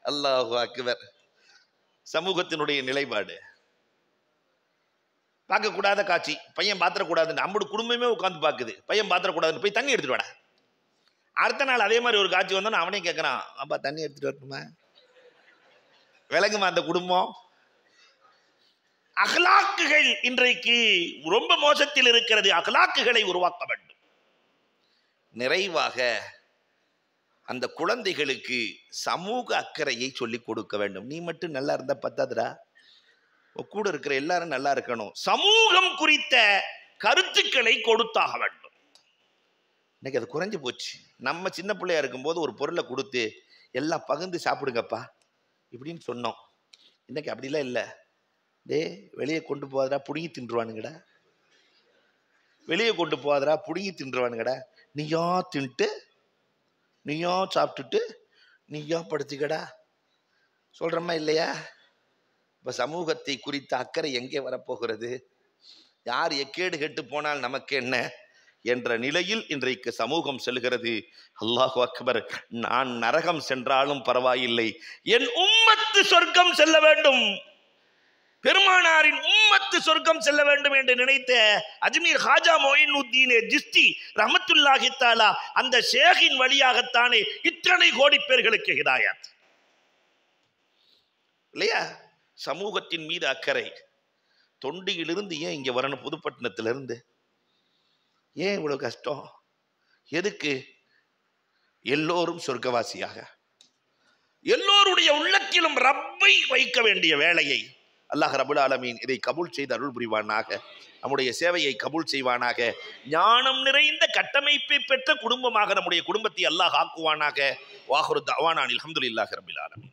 Speaker 1: அல்லாஹு அக்பர். சமூகத்தினுடைய நிலைப்பாடு. பார்க்கக்கூடாத காட்சி, பையன் பாத்திரக்கூடாதுன்னு நம்மளோட குடும்பமே உட்காந்து பார்க்குது. பையன் பாத்திரக்கூடாதுன்னு போய் தண்ணி எடுத்துட்டு வாடா. அடுத்த நாள் அதே மாதிரி ஒரு காட்சி வந்தோன்னு அவனே கேட்கறான், அப்பா தண்ணி எடுத்துட்டு வரணுமா? விளங்குமா அந்த குடும்பம்? அகலாக்குகள் இன்றைக்கு ரொம்ப மோசத்தில் இருக்கிறது. அகலாக்குகளை உருவாக்க வேண்டும். நிறைவாக அந்த குழந்தைகளுக்கு சமூக அக்கறையை சொல்லிக் கொடுக்க வேண்டும். நீ மட்டும் நல்லா இருந்தா பத்தாதுடா, கூட இருக்கிற எல்லாரும் நல்லா இருக்கணும். சமூகம் குறித்த கருத்துக்களை கொடுத்தாக வேண்டும். இன்னைக்கு அது குறைஞ்சு போச்சு. நம்ம சின்ன பிள்ளையா இருக்கும்போது ஒரு பொருளை கொடுத்து எல்லாம் பகிர்ந்து சாப்பிடுங்கப்பா இப்படின்னு சொன்னோம். இன்னைக்கு அப்படிலாம் இல்லை. டே வெளியே கொண்டு போகாதடா, புடுங்கி தின்றுவானுங்கடா. வெளியே கொண்டு போகாதடா, புடுங்கி தின்றுவானுங்கடா. நீயா தின்ட்டு, நீயா சாப்பிட்டுட்டு, நீயா படுத்துக்கடா சொல்றமா இல்லையா? இப்ப சமூகத்தை குறித்த அக்கறை எங்கே வரப்போகிறது? யார் எக்கேடு கெட்டு போனால் நமக்கு என்ன என்ற நிலையில் இன்றைக்கு சமூகம் செல்கிறது. அல்லாஹு அக்பர். நான் நரகம் சென்றாலும் பரவாயில்லை, என் உம்மத்து சொர்க்கம் செல்ல வேண்டும், பெருமானாரின் உம்மத்து சொர்க்கம் செல்ல வேண்டும் என்று நினைத்த அஜ்மீர் ஹாஜா மொயினுத்தீன் ஜிஸ்தி ரஹ்மத்துல்லாஹி தஆலா அந்த ஷேகின் வழியாகத்தானே இத்தனை கோடி பேர்களுக்கு ஹிதாயத் இல்லையா? சமூகத்தின் மீது அக்கறை. தொண்டியிலிருந்து ஏன் இங்க வரணும்? புதுப்பட்டினத்திலிருந்து ஏன் இவ்வளவு கஷ்டம்? எதுக்கு? எல்லோரும் சொர்க்கவாசியாக, எல்லோருடைய உள்ளத்திலும் ரப்பை வைக்க வேண்டிய வேலையை அல்லாஹ் ரப்புல் ஆலமீன் இதை கபூல் செய்து அருள் புரிவானாக. நம்முடைய சேவையை கபூல் செய்வானாக. ஞானம் நிறைந்த கட்டமைப்பை பெற்ற குடும்பமாக நம்முடைய குடும்பத்தை அல்லாஹ் ஆக்குவானாக. வாஹிரு தஅவானா அல்ஹம்துலில்லாஹி ரப்பில் ஆலமீன்.